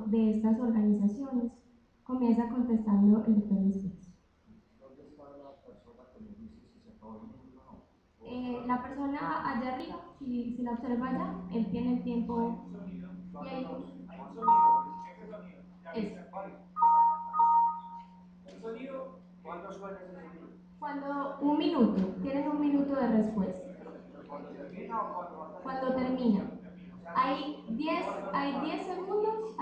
de estas organizaciones? Comienza contestando el doctor Luis. ¿Dónde está la persona que me dice si se acabó el minuto o no? La persona allá arriba, si la observa allá, él tiene el tiempo. Y ahí, ¿El sonido? ¿Cuándo suena ese sonido? cuando un minuto, tienen un minuto de respuesta. ¿Cuándo termina o cuándo va a terminar? Cuando termina. Hay 10 segundos,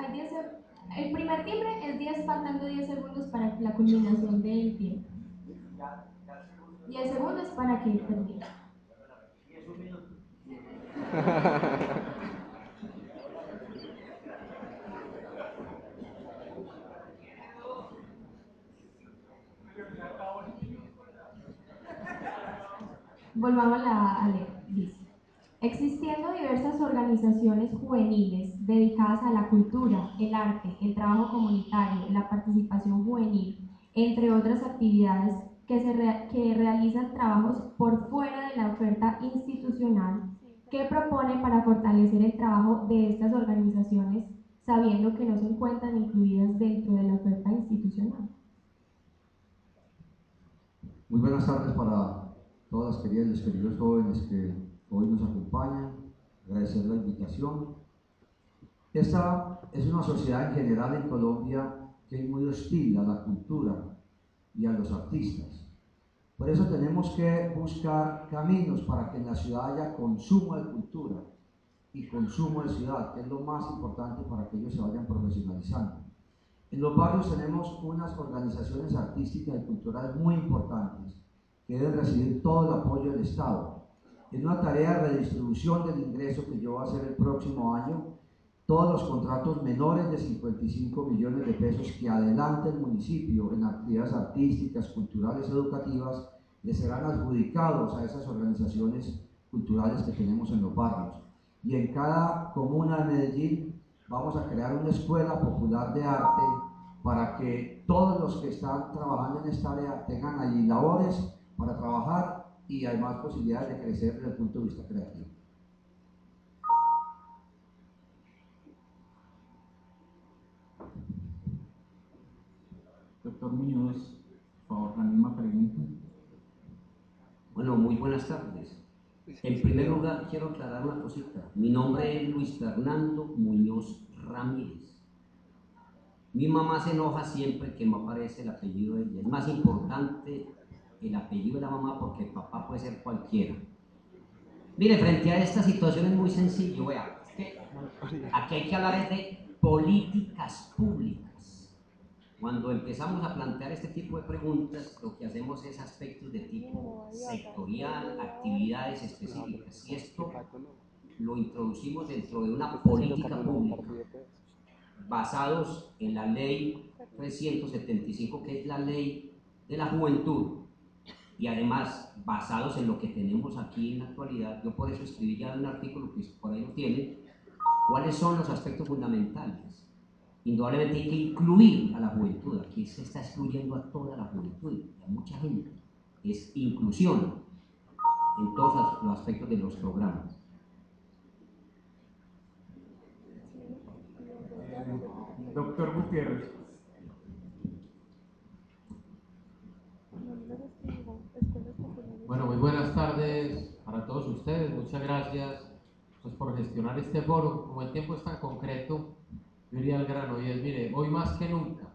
el primer timbre es 10, faltando 10 segundos para la culminación del tiempo. Y el segundo es para que termine. Y es un minuto. Volvamos a leer. Dice: existiendo diversas organizaciones juveniles dedicadas a la cultura, el arte, el trabajo comunitario, la participación juvenil, entre otras actividades que realizan trabajos por fuera de la oferta institucional, ¿qué propone para fortalecer el trabajo de estas organizaciones sabiendo que no se encuentran incluidas dentro de la oferta institucional? Muy buenas tardes para todas las queridas y los queridos jóvenes que hoy nos acompañan. Agradecer la invitación. Esta es una sociedad en general en Colombia que es muy hostil a la cultura y a los artistas. Por eso tenemos que buscar caminos para que en la ciudad haya consumo de cultura y consumo de ciudad, que es lo más importante para que ellos se vayan profesionalizando. En los barrios tenemos unas organizaciones artísticas y culturales muy importantes que deben recibir todo el apoyo del Estado. En una tarea de redistribución del ingreso que yo voy a hacer el próximo año, todos los contratos menores de 55 millones de pesos que adelante el municipio en actividades artísticas, culturales, educativas, les serán adjudicados a esas organizaciones culturales que tenemos en los barrios. Y en cada comuna de Medellín vamos a crear una escuela popular de arte para que todos los que están trabajando en esta área tengan allí labores para trabajar y además posibilidades de crecer desde el punto de vista creativo. Doctor Muñoz, por favor, la misma pregunta. Bueno, muy buenas tardes. En primer lugar, quiero aclarar una cosita. Mi nombre es Luis Fernando Muñoz Ramírez. Mi mamá se enoja siempre que no aparece el apellido de ella. Es más importante el apellido de la mamá porque el papá puede ser cualquiera. Mire, frente a esta situación es muy sencillo. Vea, es que aquí hay que hablar de políticas públicas. Cuando empezamos a plantear este tipo de preguntas, lo que hacemos es aspectos de tipo sectorial, actividades específicas. Y esto lo introducimos dentro de una política pública, basados en la ley 375, que es la ley de la juventud, y además basados en lo que tenemos aquí en la actualidad. Yo por eso escribí ya un artículo que por ahí lo tienen, cuáles son los aspectos fundamentales. Indudablemente hay que incluir a la juventud. Aquí se está excluyendo a toda la juventud, a mucha gente. Es inclusión en todos los aspectos de los programas. Doctor Gutiérrez. Bueno, muy buenas tardes para todos ustedes. Muchas gracias pues, por gestionar este foro. Como el tiempo es tan concreto, yo iría al grano y es, mire, hoy más que nunca,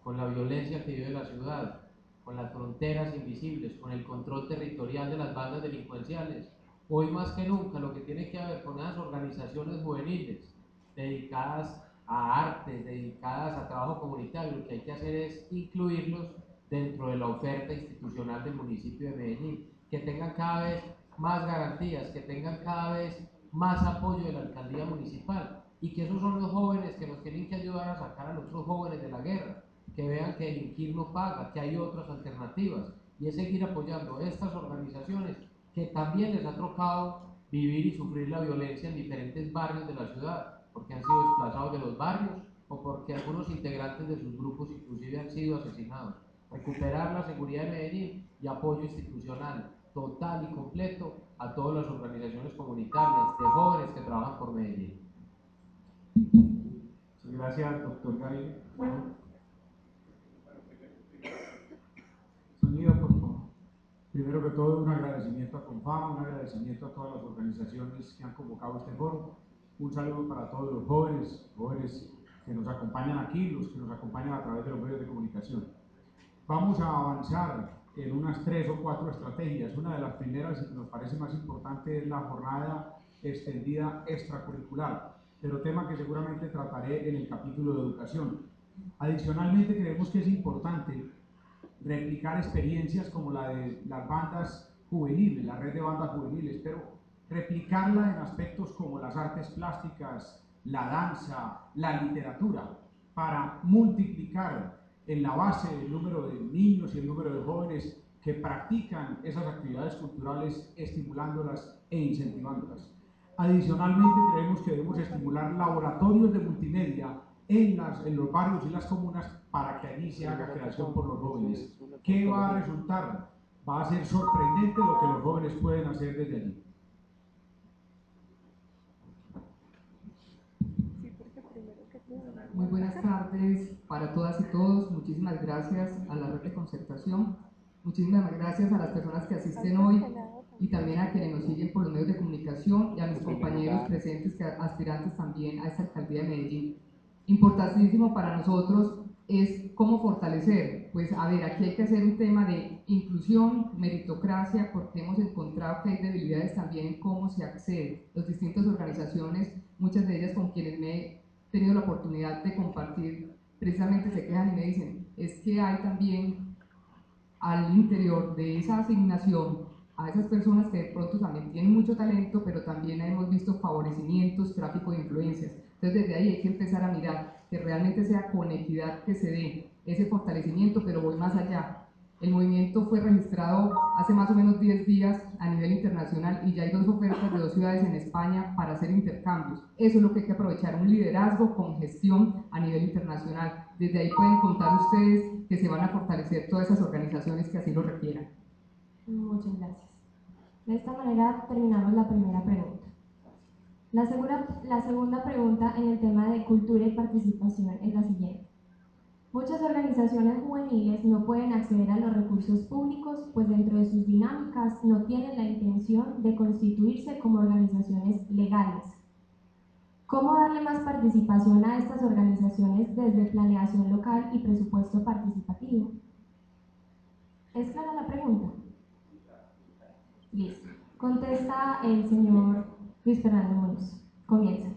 con la violencia que vive la ciudad, con las fronteras invisibles, con el control territorial de las bandas delincuenciales, hoy más que nunca lo que tiene que haber con esas organizaciones juveniles dedicadas a artes, dedicadas a trabajo comunitario, lo que hay que hacer es incluirlos dentro de la oferta institucional del municipio de Medellín, que tengan cada vez más garantías, que tengan cada vez más apoyo de la alcaldía municipal, y que esos son los jóvenes que nos tienen que ayudar a sacar a los otros jóvenes de la guerra, que vean que delinquir no paga, que hay otras alternativas, y es seguir apoyando a estas organizaciones que también les ha tocado vivir y sufrir la violencia en diferentes barrios de la ciudad, porque han sido desplazados de los barrios o porque algunos integrantes de sus grupos inclusive han sido asesinados. Recuperar la seguridad de Medellín y apoyo institucional total y completo a todas las organizaciones comunitarias de jóvenes que trabajan por Medellín. Gracias, doctor Gabriel. Sonido, por favor. Primero que todo, un agradecimiento a Confama, un agradecimiento a todas las organizaciones que han convocado este foro. Un saludo para todos los jóvenes que nos acompañan aquí, los que nos acompañan a través de los medios de comunicación. Vamos a avanzar en unas 3 o 4 estrategias. Una de las primeras y que nos parece más importante es la jornada extendida extracurricular, pero tema que seguramente trataré en el capítulo de educación. Adicionalmente, creemos que es importante replicar experiencias como la de las bandas juveniles, la red de bandas juveniles, pero replicarla en aspectos como las artes plásticas, la danza, la literatura, para multiplicar en la base el número de niños y el número de jóvenes que practican esas actividades culturales, estimulándolas e incentivándolas. Adicionalmente, creemos que debemos estimular laboratorios de multimedia en los barrios y las comunas para que allí se haga creación por los jóvenes. ¿Qué va a resultar? Va a ser sorprendente lo que los jóvenes pueden hacer desde allí. Muy buenas tardes para todas y todos. Muchísimas gracias a la red de concertación. Muchísimas gracias a las personas que asisten hoy y también a quienes nos siguen por los medios de comunicación y a mis compañeros presentes, aspirantes también a esta alcaldía de Medellín. Importantísimo para nosotros es cómo fortalecer. Pues a ver, aquí hay que hacer un tema de inclusión, meritocracia, porque hemos encontrado que hay debilidades también en cómo se accede. Las distintas organizaciones, muchas de ellas con quienes me he tenido la oportunidad de compartir, precisamente se quejan y me dicen, es que hay también al interior de esa asignación a esas personas que de pronto también tienen mucho talento, pero también hemos visto favorecimientos, tráfico de influencias. Entonces desde ahí hay que empezar a mirar que realmente sea con equidad que se dé ese fortalecimiento, pero voy más allá. El movimiento fue registrado hace más o menos 10 días a nivel internacional y ya hay 2 ofertas de 2 ciudades en España para hacer intercambios. Eso es lo que hay que aprovechar, un liderazgo con gestión a nivel internacional. Desde ahí pueden contar ustedes que se van a fortalecer todas esas organizaciones que así lo requieran. Muchas gracias. De esta manera terminamos la primera pregunta. La segunda pregunta en el tema de cultura y participación es la siguiente. Muchas organizaciones juveniles no pueden acceder a los recursos públicos, pues dentro de sus dinámicas no tienen la intención de constituirse como organizaciones legales. ¿Cómo darle más participación a estas organizaciones desde planeación local y presupuesto participativo? ¿Es clara la pregunta? Listo. Contesta el señor Luis Fernando Muñoz. Comienza.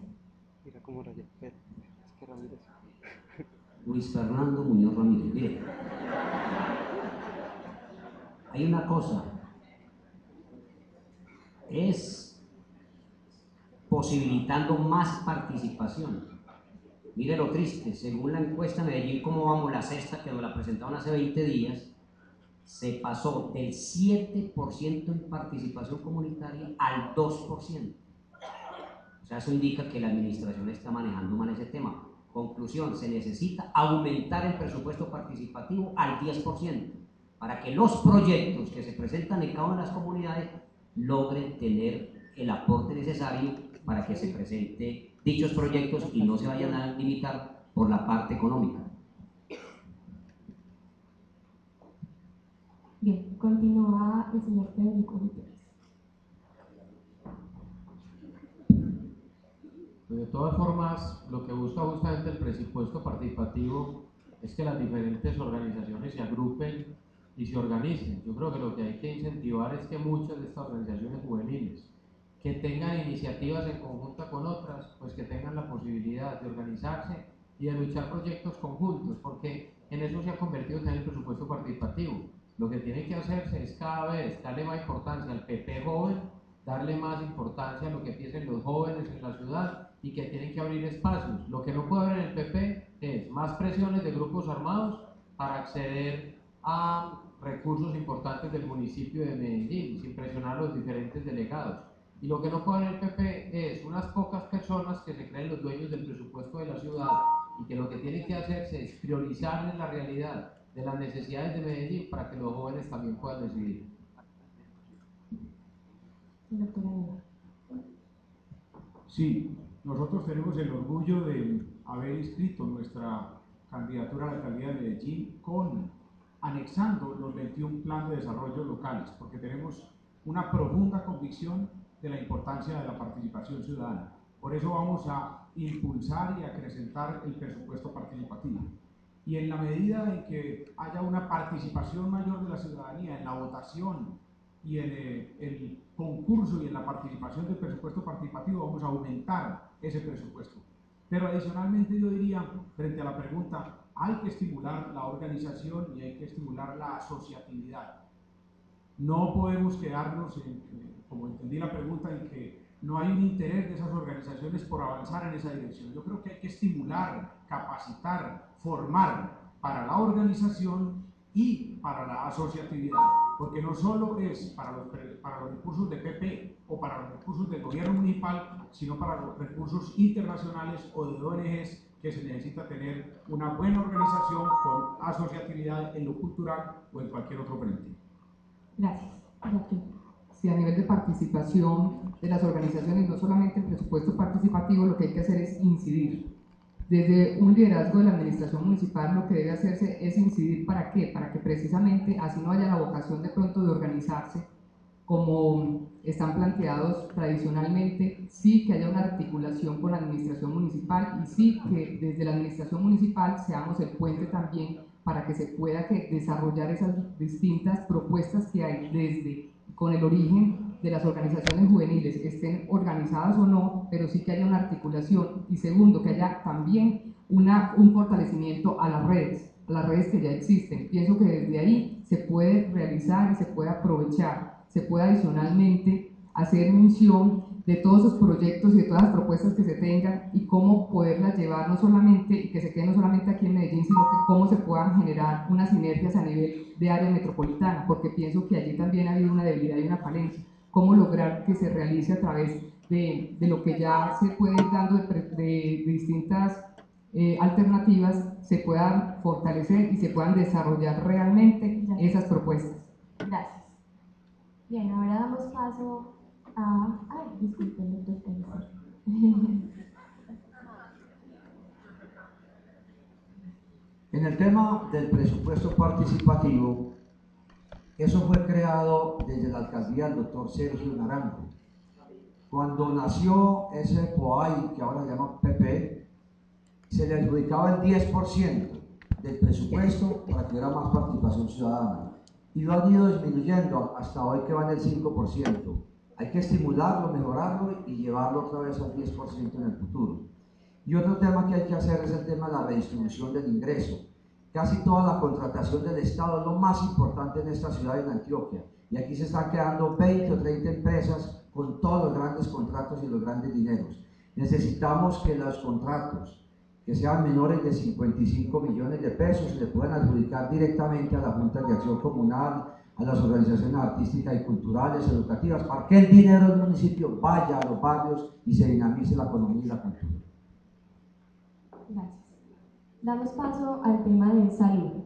Mira cómo raya. Es que Ramírez. Luis Fernando Muñoz Ramírez. Mire, hay una cosa, es posibilitando más participación. Mire lo triste, según la encuesta Medellín, ¿cómo vamos? La sexta, que nos la presentaron hace 20 días, se pasó del 7% en participación comunitaria al 2%. O sea, eso indica que la administración está manejando mal ese tema. Conclusión, se necesita aumentar el presupuesto participativo al 10% para que los proyectos que se presentan en cada una de las comunidades logren tener el aporte necesario para que se presenten dichos proyectos y no se vayan a limitar por la parte económica. Bien, continúa el señor Federico Gutiérrez. De todas formas, lo que busca justamente el presupuesto participativo es que las diferentes organizaciones se agrupen y se organicen. Yo creo que lo que hay que incentivar es que muchas de estas organizaciones juveniles que tengan iniciativas en conjunta con otras, pues que tengan la posibilidad de organizarse y de luchar proyectos conjuntos, porque en eso se ha convertido en el presupuesto participativo. Lo que tiene que hacerse es cada vez darle más importancia al PP joven, darle más importancia a lo que piensen los jóvenes en la ciudad y que tienen que abrir espacios. Lo que no puede haber en el PP es más presiones de grupos armados para acceder a recursos importantes del municipio de Medellín, sin presionar a los diferentes delegados. Y lo que no puede haber en el PP es unas pocas personas que se creen los dueños del presupuesto de la ciudad y que lo que tiene que hacerse es priorizar en la realidad de las necesidades de Medellín para que los jóvenes también puedan decidir. Doctora Eva. Sí, nosotros tenemos el orgullo de haber inscrito nuestra candidatura a la alcaldía de Medellín anexando los 21 planes de desarrollo locales, porque tenemos una profunda convicción de la importancia de la participación ciudadana. Por eso vamos a impulsar y acrecentar el presupuesto participativo. Y en la medida en que haya una participación mayor de la ciudadanía en la votación y en el concurso y en la participación del presupuesto participativo, vamos a aumentar ese presupuesto. Pero adicionalmente yo diría, frente a la pregunta, hay que estimular la organización y hay que estimular la asociatividad. No podemos quedarnos, como entendí la pregunta, en que no hay un interés de esas organizaciones por avanzar en esa dirección. Yo creo que hay que estimular, capacitar, formar para la organización y para la asociatividad, porque no solo es para los recursos de PP o para los recursos del gobierno municipal, sino para los recursos internacionales o de ONGs, que se necesita tener una buena organización con asociatividad en lo cultural o en cualquier otro frente. Gracias. Sí, a nivel de participación de las organizaciones, no solamente el presupuesto participativo, lo que hay que hacer es incidir. Desde un liderazgo de la administración municipal lo que debe hacerse es incidir. ¿Para qué? Para que precisamente así no haya la vocación de pronto de organizarse como están planteados tradicionalmente, sí que haya una articulación con la administración municipal y sí que desde la administración municipal seamos el puente también para que se pueda desarrollar esas distintas propuestas que hay desde con el origen de las organizaciones juveniles, estén organizadas o no, pero sí que haya una articulación. Y segundo, que haya también un fortalecimiento a las redes que ya existen. Pienso que desde ahí se puede realizar y se puede aprovechar, se puede adicionalmente hacer mención de todos esos proyectos y de todas las propuestas que se tengan y cómo poderlas llevar no solamente, y que se queden no solamente aquí en Medellín, sino que cómo se puedan generar unas sinergias a nivel de área metropolitana, porque pienso que allí también ha habido una debilidad y una falencia. Cómo lograr que se realice a través de lo que ya se puede ir dando de distintas alternativas, se puedan fortalecer y se puedan desarrollar realmente esas propuestas. Gracias. Bien, ahora damos paso a... Ay, disculpen, doctor. En el tema del presupuesto participativo, eso fue creado desde la alcaldía del doctor Sergio Naranjo. Cuando nació ese POAI, que ahora se llama PP, se le adjudicaba el 10% del presupuesto para que hubiera más participación ciudadana. Y lo han ido disminuyendo hasta hoy que va en el 5%. Hay que estimularlo, mejorarlo y llevarlo otra vez al 10% en el futuro. Y otro tema que hay que hacer es el tema de la redistribución del ingreso. Casi toda la contratación del Estado es lo más importante en esta ciudad, en Antioquia. Y aquí se están quedando 20 o 30 empresas con todos los grandes contratos y los grandes dineros. Necesitamos que los contratos que sean menores de 55 millones de pesos se le puedan adjudicar directamente a la Junta de Acción Comunal, a las organizaciones artísticas y culturales, educativas, para que el dinero del municipio vaya a los barrios y se dinamice la economía y la cultura. Gracias. Damos paso al tema de salud.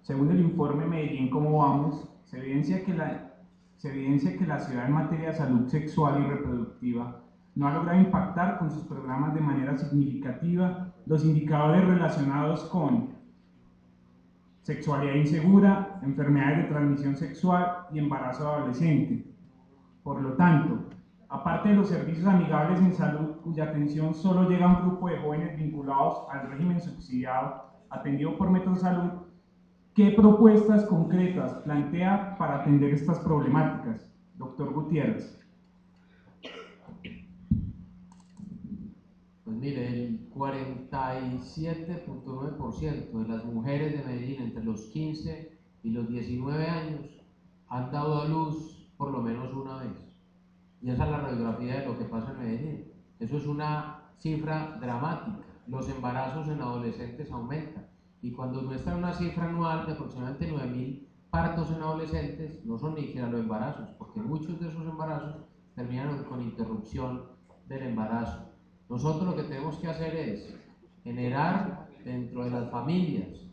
Según el informe Medellín, ¿cómo vamos?, se evidencia que la ciudad en materia de salud sexual y reproductiva no ha logrado impactar con sus programas de manera significativa los indicadores relacionados con sexualidad insegura, enfermedades de transmisión sexual y embarazo adolescente. Por lo tanto, aparte de los servicios amigables en salud, cuya atención solo llega a un grupo de jóvenes vinculados al régimen subsidiado atendido por Metrosalud, ¿qué propuestas concretas plantea para atender estas problemáticas? Doctor Gutiérrez. Pues mire, el 47.9% de las mujeres de Medellín entre los 15 y los 19 años han dado a luz por lo menos una vez. Y esa es la radiografía de lo que pasa en Medellín. Eso es una cifra dramática. Los embarazos en adolescentes aumentan. Y cuando muestran una cifra anual de aproximadamente 9.000 partos en adolescentes, no son ni siquiera los embarazos, porque muchos de esos embarazos terminan con interrupción del embarazo. Nosotros lo que tenemos que hacer es generar dentro de las familias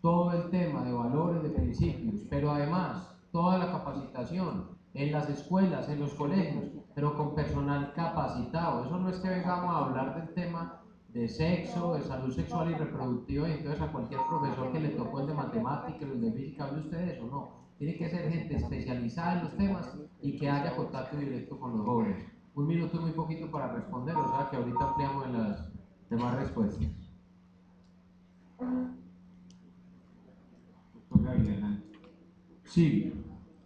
todo el tema de valores, de principios, pero además toda la capacitación en las escuelas, en los colegios, pero con personal capacitado. Eso no es que vengamos a hablar del tema de sexo, de salud sexual y reproductiva, y entonces a cualquier profesor que le tocó el de matemáticas, el de física, hable usted de eso, no. Tiene que ser gente especializada en los temas y que haya contacto directo con los jóvenes. Un minuto muy poquito para responder, o sea que ahorita ampliamos en las demás respuestas. Doctor Gabriel. Sí,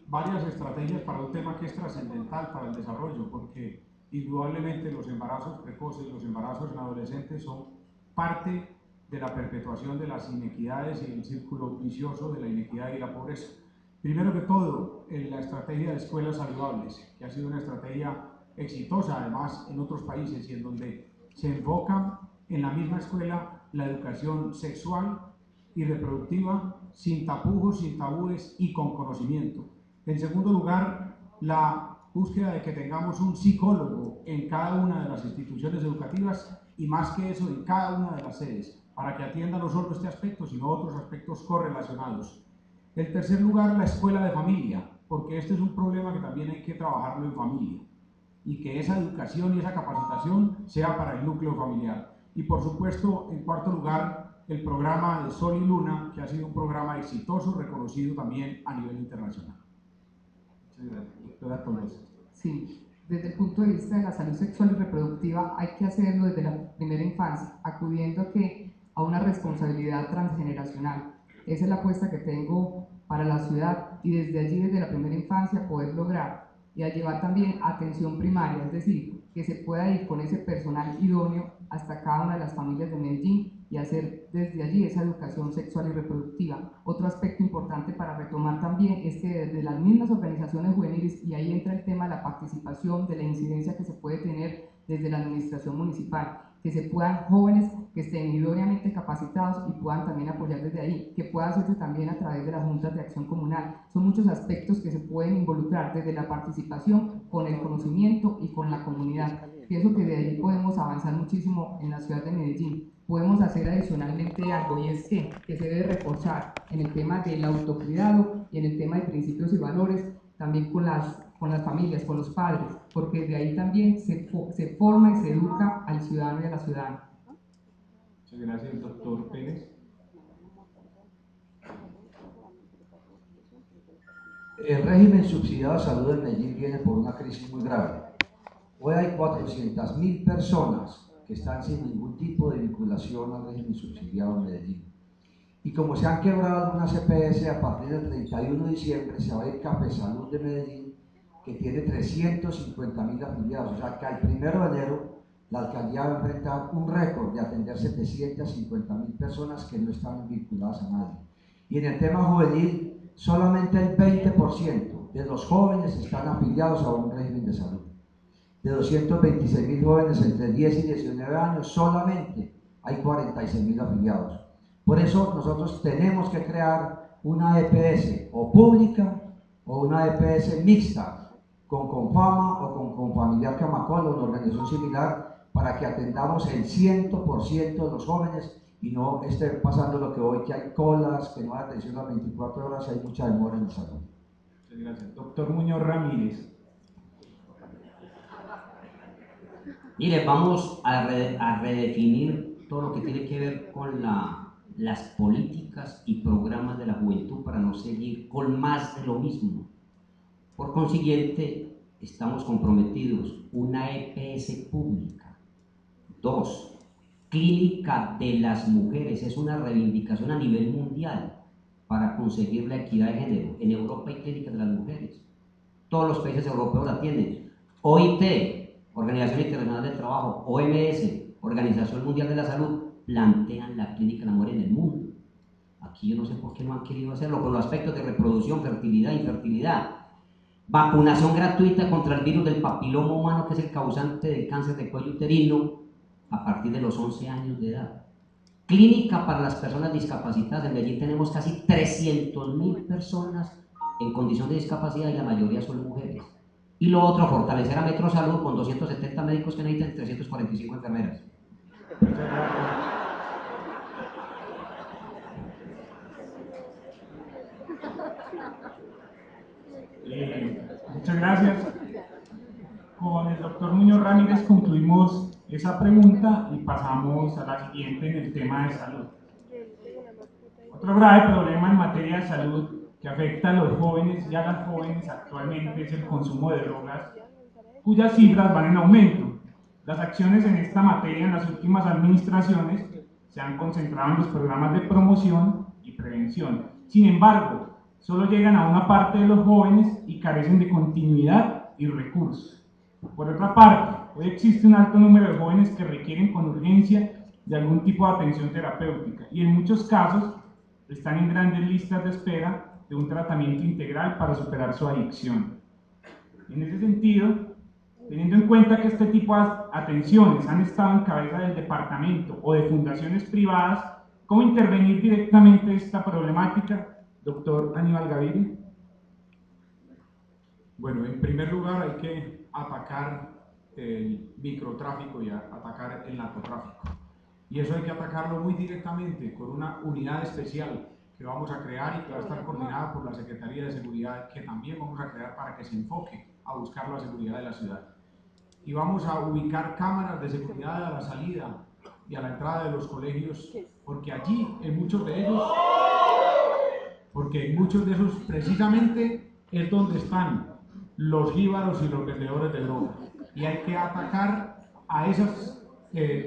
varias estrategias para un tema que es trascendental para el desarrollo, porque indudablemente los embarazos precoces, los embarazos en adolescentes son parte de la perpetuación de las inequidades y el círculo vicioso de la inequidad y la pobreza. Primero que todo, en la estrategia de escuelas saludables, que ha sido una estrategia exitosa además en otros países y en donde se enfoca en la misma escuela la educación sexual y reproductiva sin tapujos, sin tabúes y con conocimiento. En segundo lugar, la búsqueda de que tengamos un psicólogo en cada una de las instituciones educativas y más que eso en cada una de las sedes, para que atienda no solo este aspecto, sino otros aspectos correlacionados. En tercer lugar, la escuela de familia, porque este es un problema que también hay que trabajarlo en familia y que esa educación y esa capacitación sea para el núcleo familiar. Y por supuesto, en cuarto lugar, el programa de Sol y Luna, que ha sido un programa exitoso, reconocido también a nivel internacional. Doctora Tolosa. Sí, desde el punto de vista de la salud sexual y reproductiva hay que hacerlo desde la primera infancia, acudiendo a una responsabilidad transgeneracional. Esa es la apuesta que tengo para la ciudad y desde allí, desde la primera infancia, poder lograr y a llevar también atención primaria, es decir, que se pueda ir con ese personal idóneo hasta cada una de las familias de Medellín y hacer desde allí esa educación sexual y reproductiva. Otro aspecto importante para retomar también es que desde las mismas organizaciones juveniles, y ahí entra el tema de la participación, de la incidencia que se puede tener desde la administración municipal, que se puedan jóvenes que estén idóneamente capacitados y puedan también apoyar desde ahí, que pueda hacerse también a través de las juntas de acción comunal. Son muchos aspectos que se pueden involucrar desde la participación con el conocimiento y con la comunidad. Pienso que de ahí podemos avanzar muchísimo en la ciudad de Medellín. Podemos hacer adicionalmente algo y es que se debe reforzar en el tema del autocuidado y en el tema de principios y valores, también con las familias, con los padres, porque de ahí también se forma y se educa al ciudadano y a la ciudadana. Muchas gracias, doctor Pérez. El régimen subsidiado de salud en Medellín viene por una crisis muy grave. Hoy hay 400.000 personas que están sin ningún tipo de vinculación al régimen subsidiado en Medellín. Y como se han quebrado algunas EPS, a partir del 31 de diciembre se va a ir Café Salud de Medellín, que tiene 350.000 afiliados. O sea que al 1 de enero la alcaldía va a enfrentar un récord de atender 750.000 personas que no están vinculadas a nadie. Y en el tema juvenil, solamente el 20% de los jóvenes están afiliados a un régimen de salud. De 226.000 jóvenes entre 10 y 19 años, solamente hay 46.000 afiliados. Por eso nosotros tenemos que crear una EPS o pública o una EPS mixta, con Confama o con Confamiliar Camacol o una organización similar, para que atendamos el 100% de los jóvenes y no esté pasando lo que hoy, que hay colas, que no hay atención a las 24 horas, hay mucha demora en el salud. Muchas gracias. Doctor Muñoz Ramírez. Mire, vamos a redefinir todo lo que tiene que ver con las políticas y programas de la juventud para no seguir con más de lo mismo. Por consiguiente, estamos comprometidos. Una EPS pública. 2. Clínica de las mujeres. Es una reivindicación a nivel mundial para conseguir la equidad de género. En Europa hay clínicas de las mujeres. Todos los países europeos la tienen. OIT, Organización Internacional del Trabajo, OMS, Organización Mundial de la Salud, plantean la clínica de la mujer en el mundo. Aquí yo no sé por qué no han querido hacerlo, con los aspectos de reproducción, fertilidad, infertilidad. Vacunación gratuita contra el virus del papiloma humano, que es el causante del cáncer de cuello uterino, a partir de los 11 años de edad. Clínica para las personas discapacitadas. En Medellín tenemos casi 300.000 personas en condición de discapacidad y la mayoría son mujeres. Y lo otro, fortalecer a Metro Salud con 270 médicos que necesitan 345 enfermeras. Muchas gracias. Con el doctor Muñoz Ramírez concluimos esa pregunta y pasamos a la siguiente en el tema de salud. Otro grave problema en materia de salud que afecta a los jóvenes y a las jóvenes actualmente es el consumo de drogas, cuyas cifras van en aumento. Las acciones en esta materia en las últimas administraciones se han concentrado en los programas de promoción y prevención. Sin embargo, solo llegan a una parte de los jóvenes y carecen de continuidad y recursos. Por otra parte, hoy existe un alto número de jóvenes que requieren con urgencia de algún tipo de atención terapéutica y en muchos casos están en grandes listas de espera de un tratamiento integral para superar su adicción. En ese sentido, teniendo en cuenta que este tipo de atenciones han estado en cabeza del departamento o de fundaciones privadas, ¿cómo intervenir directamente esta problemática, doctor Aníbal Gaviria? Bueno, en primer lugar hay que atacar el microtráfico y atacar el narcotráfico. Y eso hay que atacarlo muy directamente con una unidad especial que vamos a crear y que va a estar coordinada por la Secretaría de Seguridad, que también vamos a crear para que se enfoque a buscar la seguridad de la ciudad. Y vamos a ubicar cámaras de seguridad a la salida y a la entrada de los colegios, porque allí, en muchos de ellos, precisamente es donde están los jíbaros y los vendedores de drogas. Y hay que atacar a esa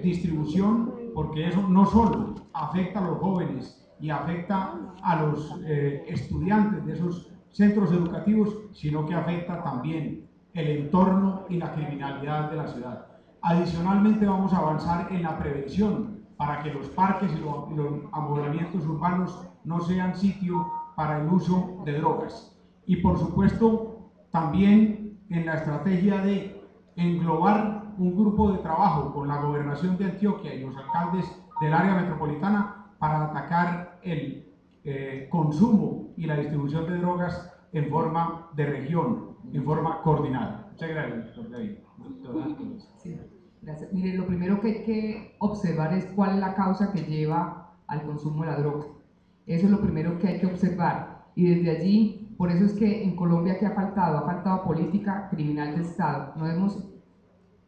distribución, porque eso no solo afecta a los jóvenes y afecta a los estudiantes de esos centros educativos, sino que afecta también el entorno y la criminalidad de la ciudad. Adicionalmente vamos a avanzar en la prevención para que los parques y los amoblamientos urbanos no sean sitio para el uso de drogas. Y por supuesto también en la estrategia de englobar un grupo de trabajo con la Gobernación de Antioquia y los alcaldes del área metropolitana para atacar el consumo y la distribución de drogas en forma de región, en forma coordinada. Muchas gracias, doctor David. Sí, gracias. Mire, lo primero que hay que observar es cuál es la causa que lleva al consumo de la droga. Eso es lo primero que hay que observar. Y desde allí, por eso es que en Colombia, ¿qué ha faltado? Ha faltado política criminal de Estado. No hemos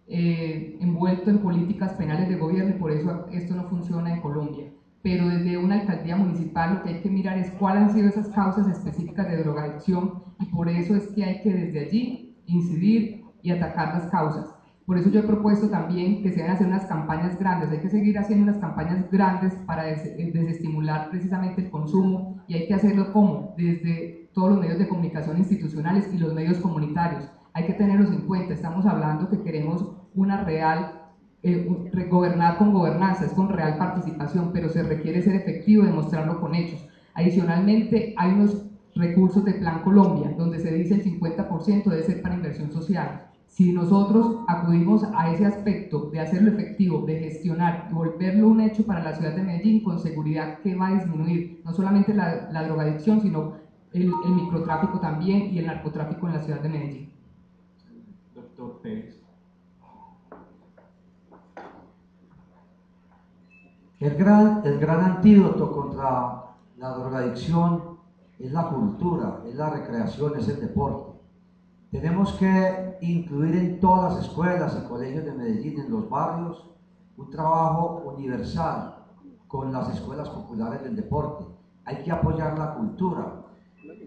envuelto en políticas penales de gobierno y por eso esto no funciona en Colombia. Pero desde una alcaldía municipal lo que hay que mirar es cuáles han sido esas causas específicas de drogadicción y por eso es que hay que desde allí incidir y atacar las causas. Por eso yo he propuesto también que se deben hacer unas campañas grandes, hay que seguir haciendo unas campañas grandes para desestimular precisamente el consumo y hay que hacerlo como desde todos los medios de comunicación institucionales y los medios comunitarios. Hay que tenerlos en cuenta, estamos hablando que queremos una real gobernar con gobernanza, es con real participación, pero se requiere ser efectivo y demostrarlo con hechos. Adicionalmente, hay unos recursos de Plan Colombia, donde se dice el 50% debe ser para inversión social. Si nosotros acudimos a ese aspecto de hacerlo efectivo, de gestionar y volverlo un hecho para la ciudad de Medellín, con seguridad que va a disminuir no solamente la drogadicción, sino el microtráfico también y el narcotráfico en la ciudad de Medellín. Doctor Pérez. El gran antídoto contra la drogadicción es la cultura, es la recreación, es el deporte. Tenemos que incluir en todas las escuelas y colegios de Medellín, en los barrios, un trabajo universal con las escuelas populares del deporte. Hay que apoyar la cultura.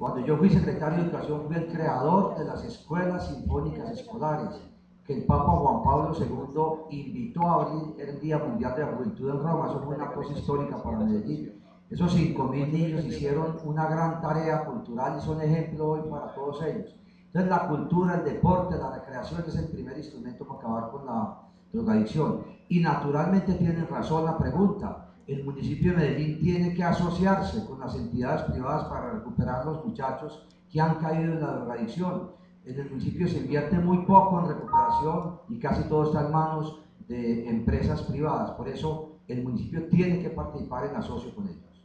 Cuando yo fui secretario de Educación, fui el creador de las escuelas sinfónicas escolares, que el Papa Juan Pablo II invitó a abrir el Día Mundial de la Juventud en Roma. Eso fue una cosa histórica para Medellín. Esos 5.000 niños hicieron una gran tarea cultural y son ejemplo hoy para todos ellos. Entonces la cultura, el deporte, la recreación es el primer instrumento para acabar con la drogadicción. Y naturalmente tienen razón la pregunta. El municipio de Medellín tiene que asociarse con las entidades privadas para recuperar los muchachos que han caído en la drogadicción. En el municipio se invierte muy poco en recuperación y casi todo está en manos de empresas privadas. Por eso el municipio tiene que participar en asocio con ellos.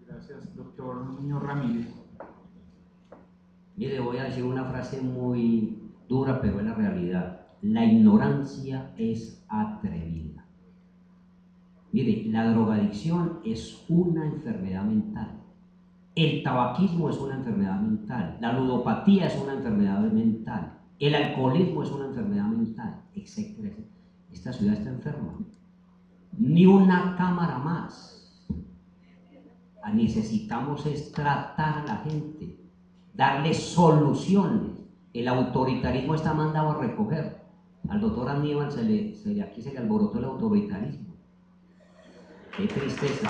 Gracias, doctor Muñoz Ramírez. Mire, voy a decir una frase muy dura, pero es la realidad. La ignorancia es atrevida. Mire, la drogadicción es una enfermedad mental. El tabaquismo es una enfermedad mental. La ludopatía es una enfermedad mental. El alcoholismo es una enfermedad mental, etcétera, etcétera. Esta ciudad está enferma. Ni una cámara más. Necesitamos es tratar a la gente, darle soluciones. El autoritarismo está mandado a recoger. Al doctor Aníbal aquí se le alborotó el autoritarismo. Qué tristeza.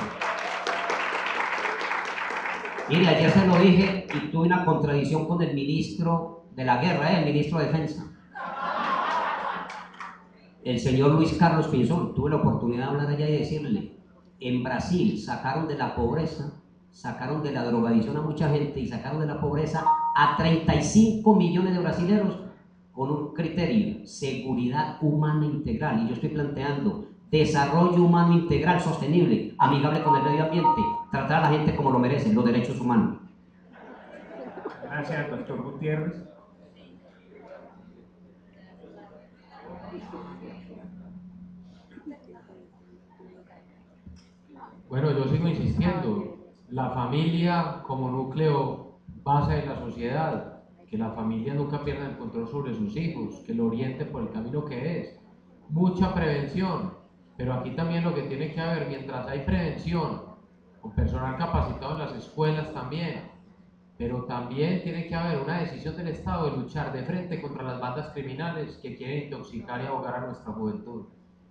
Mire, ayer se lo dije y tuve una contradicción con el ministro de la guerra, el ministro de defensa. El señor Luis Carlos Pinzón. Tuve la oportunidad de hablar allá y decirle, en Brasil sacaron de la pobreza, sacaron de la drogadicción a mucha gente y sacaron de la pobreza a 35 millones de brasileños con un criterio, seguridad humana integral. Y yo estoy planteando desarrollo humano integral, sostenible, amigable con el medio ambiente, tratar a la gente como lo merecen, los derechos humanos. Gracias, doctor Gutiérrez. Bueno, yo sigo insistiendo, la familia como núcleo base de la sociedad, que la familia nunca pierda el control sobre sus hijos, que lo oriente por el camino que es. Mucha prevención, pero aquí también lo que tiene que haber, mientras hay prevención, con personal capacitado en las escuelas también, pero también tiene que haber una decisión del Estado de luchar de frente contra las bandas criminales que quieren intoxicar y ahogar a nuestra juventud,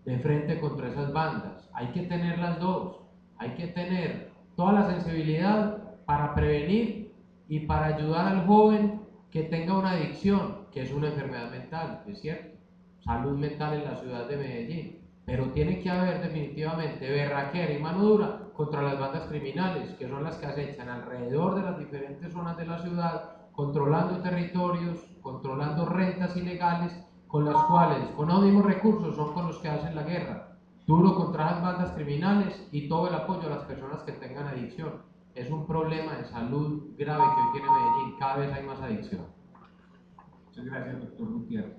de frente contra esas bandas. Hay que tener las dos, hay que tener toda la sensibilidad para prevenir y para ayudar al joven que tenga una adicción, que es una enfermedad mental, es cierto, salud mental en la ciudad de Medellín, pero tiene que haber definitivamente berraquera y mano dura contra las bandas criminales, que son las que acechan alrededor de las diferentes zonas de la ciudad, controlando territorios, controlando rentas ilegales, con las cuales, con los mismos recursos, son con los que hacen la guerra. Duro contra las bandas criminales y todo el apoyo a las personas que tengan adicción. Es un problema de salud grave que hoy tiene Medellín, cada vez hay más adicción. Muchas gracias, doctor Gutiérrez.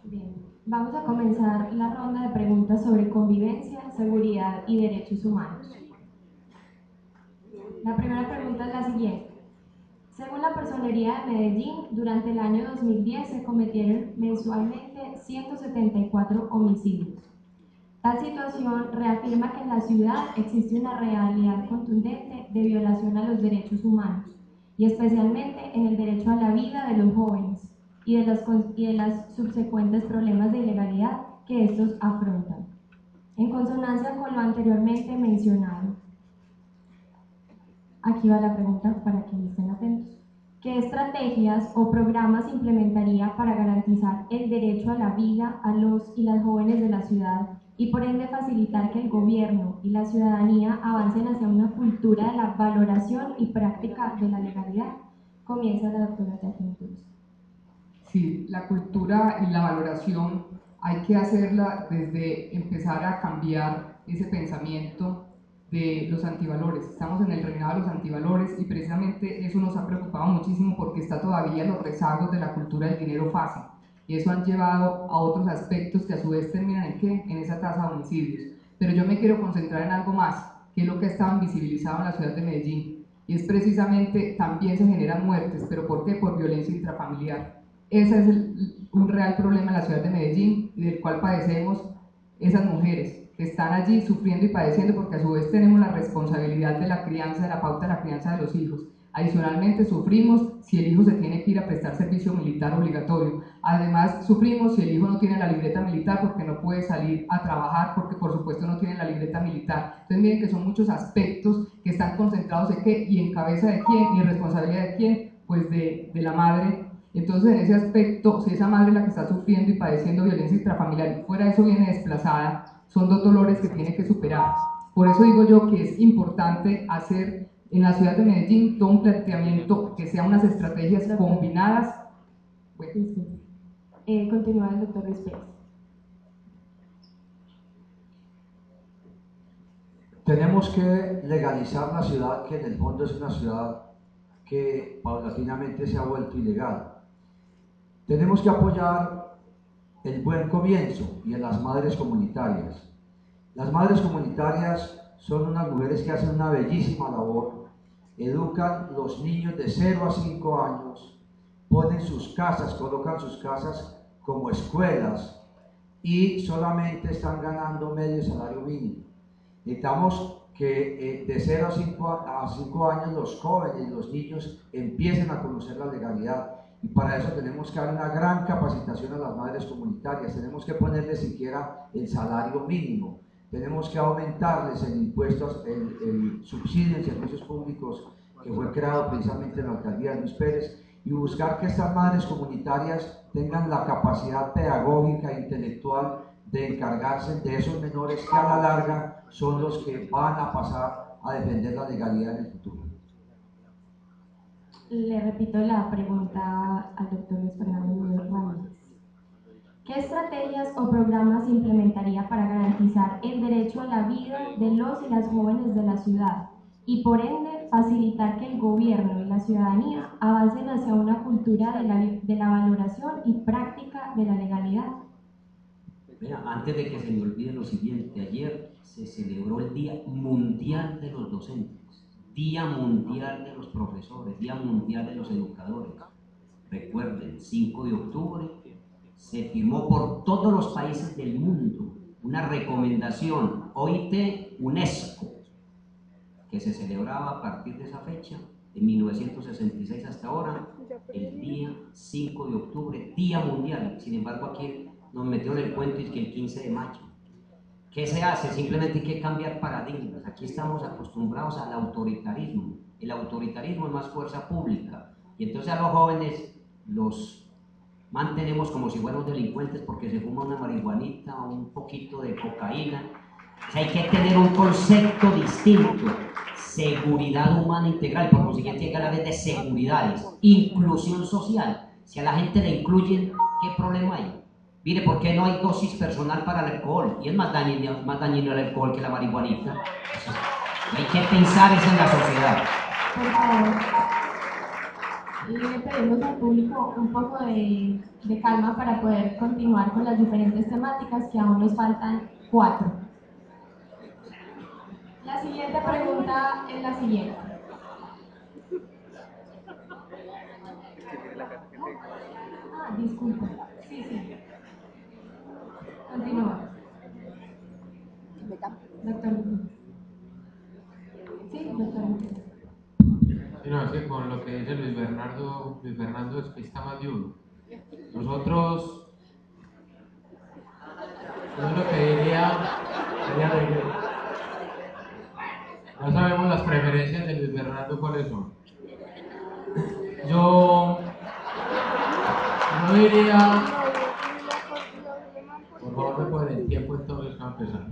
Bien, vamos a comenzar la ronda de preguntas sobre convivencia, seguridad y derechos humanos. La primera pregunta es la siguiente. Según la Personería de Medellín, durante el año 2010 se cometieron mensualmente 174 homicidios. Tal situación reafirma que en la ciudad existe una realidad contundente de violación a los derechos humanos, y especialmente en el derecho a la vida de los jóvenes y de las subsecuentes problemas de ilegalidad que estos afrontan. En consonancia con lo anteriormente mencionado, aquí va la pregunta para que estén atentos. ¿Qué estrategias o programas implementaría para garantizar el derecho a la vida a los y las jóvenes de la ciudad y por ende facilitar que el gobierno y la ciudadanía avancen hacia una cultura de la valoración y práctica de la legalidad? Comienza la doctora Jacqueline Cruz. Sí, la cultura y la valoración hay que hacerla desde empezar a cambiar ese pensamiento de los antivalores. Estamos en el reinado de los antivalores y precisamente eso nos ha preocupado muchísimo porque está todavía los rezagos de la cultura del dinero fácil, y eso han llevado a otros aspectos que a su vez terminan ¿en qué? En esa tasa de homicidios. Pero yo me quiero concentrar en algo más, que es lo que ha estado invisibilizado en la ciudad de Medellín, y es precisamente también se generan muertes. ¿Pero por qué? Por violencia intrafamiliar. Ese es un real problema en la ciudad de Medellín y del cual padecemos esas mujeres que están allí sufriendo y padeciendo, porque a su vez tenemos la responsabilidad de la crianza, de la pauta de la crianza de los hijos. Adicionalmente sufrimos si el hijo se tiene que ir a prestar servicio militar obligatorio. Además sufrimos si el hijo no tiene la libreta militar porque no puede salir a trabajar, porque por supuesto no tiene la libreta militar. Entonces miren que son muchos aspectos que están concentrados en qué y en cabeza de quién y en responsabilidad de quién, pues de la madre. Entonces en ese aspecto, si esa madre es la que está sufriendo y padeciendo violencia intrafamiliar y fuera de eso viene desplazada, son dos dolores que tiene que superar. Por eso digo yo que es importante hacer en la ciudad de Medellín todo un planteamiento que sea unas estrategias combinadas. Bueno. Continúa el doctor Luis Pérez. Tenemos que legalizar la ciudad, que en el fondo es una ciudad que paulatinamente se ha vuelto ilegal. Tenemos que apoyar el buen comienzo y a las madres comunitarias. Las madres comunitarias son unas mujeres que hacen una bellísima labor, educan los niños de 0 a 5 años ponen sus casas, colocan sus casas como escuelas y solamente están ganando medio salario mínimo. Necesitamos que de 0 a 5 años los jóvenes y los niños empiecen a conocer la legalidad, y para eso tenemos que dar una gran capacitación a las madres comunitarias, tenemos que ponerles siquiera el salario mínimo, tenemos que aumentarles el impuesto, el subsidio en servicios públicos que fue creado precisamente en la alcaldía de Luis Pérez, y buscar que estas madres comunitarias tengan la capacidad pedagógica e intelectual de encargarse de esos menores que a la larga son los que van a pasar a defender la legalidad en el futuro. Le repito la pregunta al doctor Luis Fernando Muñoz Ramírez. ¿Qué estrategias o programas implementaría para garantizar el derecho a la vida de los y las jóvenes de la ciudad y por ende facilitar que el gobierno y la ciudadanía avancen hacia una cultura de la valoración y práctica de la legalidad? Mira, antes de que se me olvide lo siguiente, ayer se celebró el Día Mundial de los Docentes, Día Mundial de los Profesores, Día Mundial de los Educadores. Recuerden, 5 de octubre se firmó por todos los países del mundo una recomendación OIT UNESCO que se celebraba a partir de esa fecha, de 1966 hasta ahora, el día 5 de octubre, Día Mundial. Sin embargo, aquí nos metió en el cuento y es que el 15 de mayo. ¿Qué se hace? Simplemente hay que cambiar paradigmas. Aquí estamos acostumbrados al autoritarismo. El autoritarismo es más fuerza pública. Y entonces a los jóvenes los mantenemos como si fueran delincuentes porque se fuma una marihuanita o un poquito de cocaína. O sea, hay que tener un concepto distinto. Seguridad humana integral, por consiguiente hay que hablar de seguridades. Inclusión social. Si a la gente le incluyen, ¿qué problema hay? Mire, ¿por qué no hay dosis personal para el alcohol? Y es más dañino el alcohol que la marihuanita. Hay que pensar eso en la sociedad. Por favor, le pedimos al público un poco de calma para poder continuar con las diferentes temáticas, que aún nos faltan 4. La siguiente pregunta es la siguiente. Disculpe. Sí. Continúa. Doctor. Sí, doctor. No, es que con lo que dice Luis Fernando es que está más de uno. Nosotros, yo lo que diría, no sabemos las preferencias de Luis Fernando cuáles son. Yo diría, por favor me ponen el tiempo entonces que va a empezar.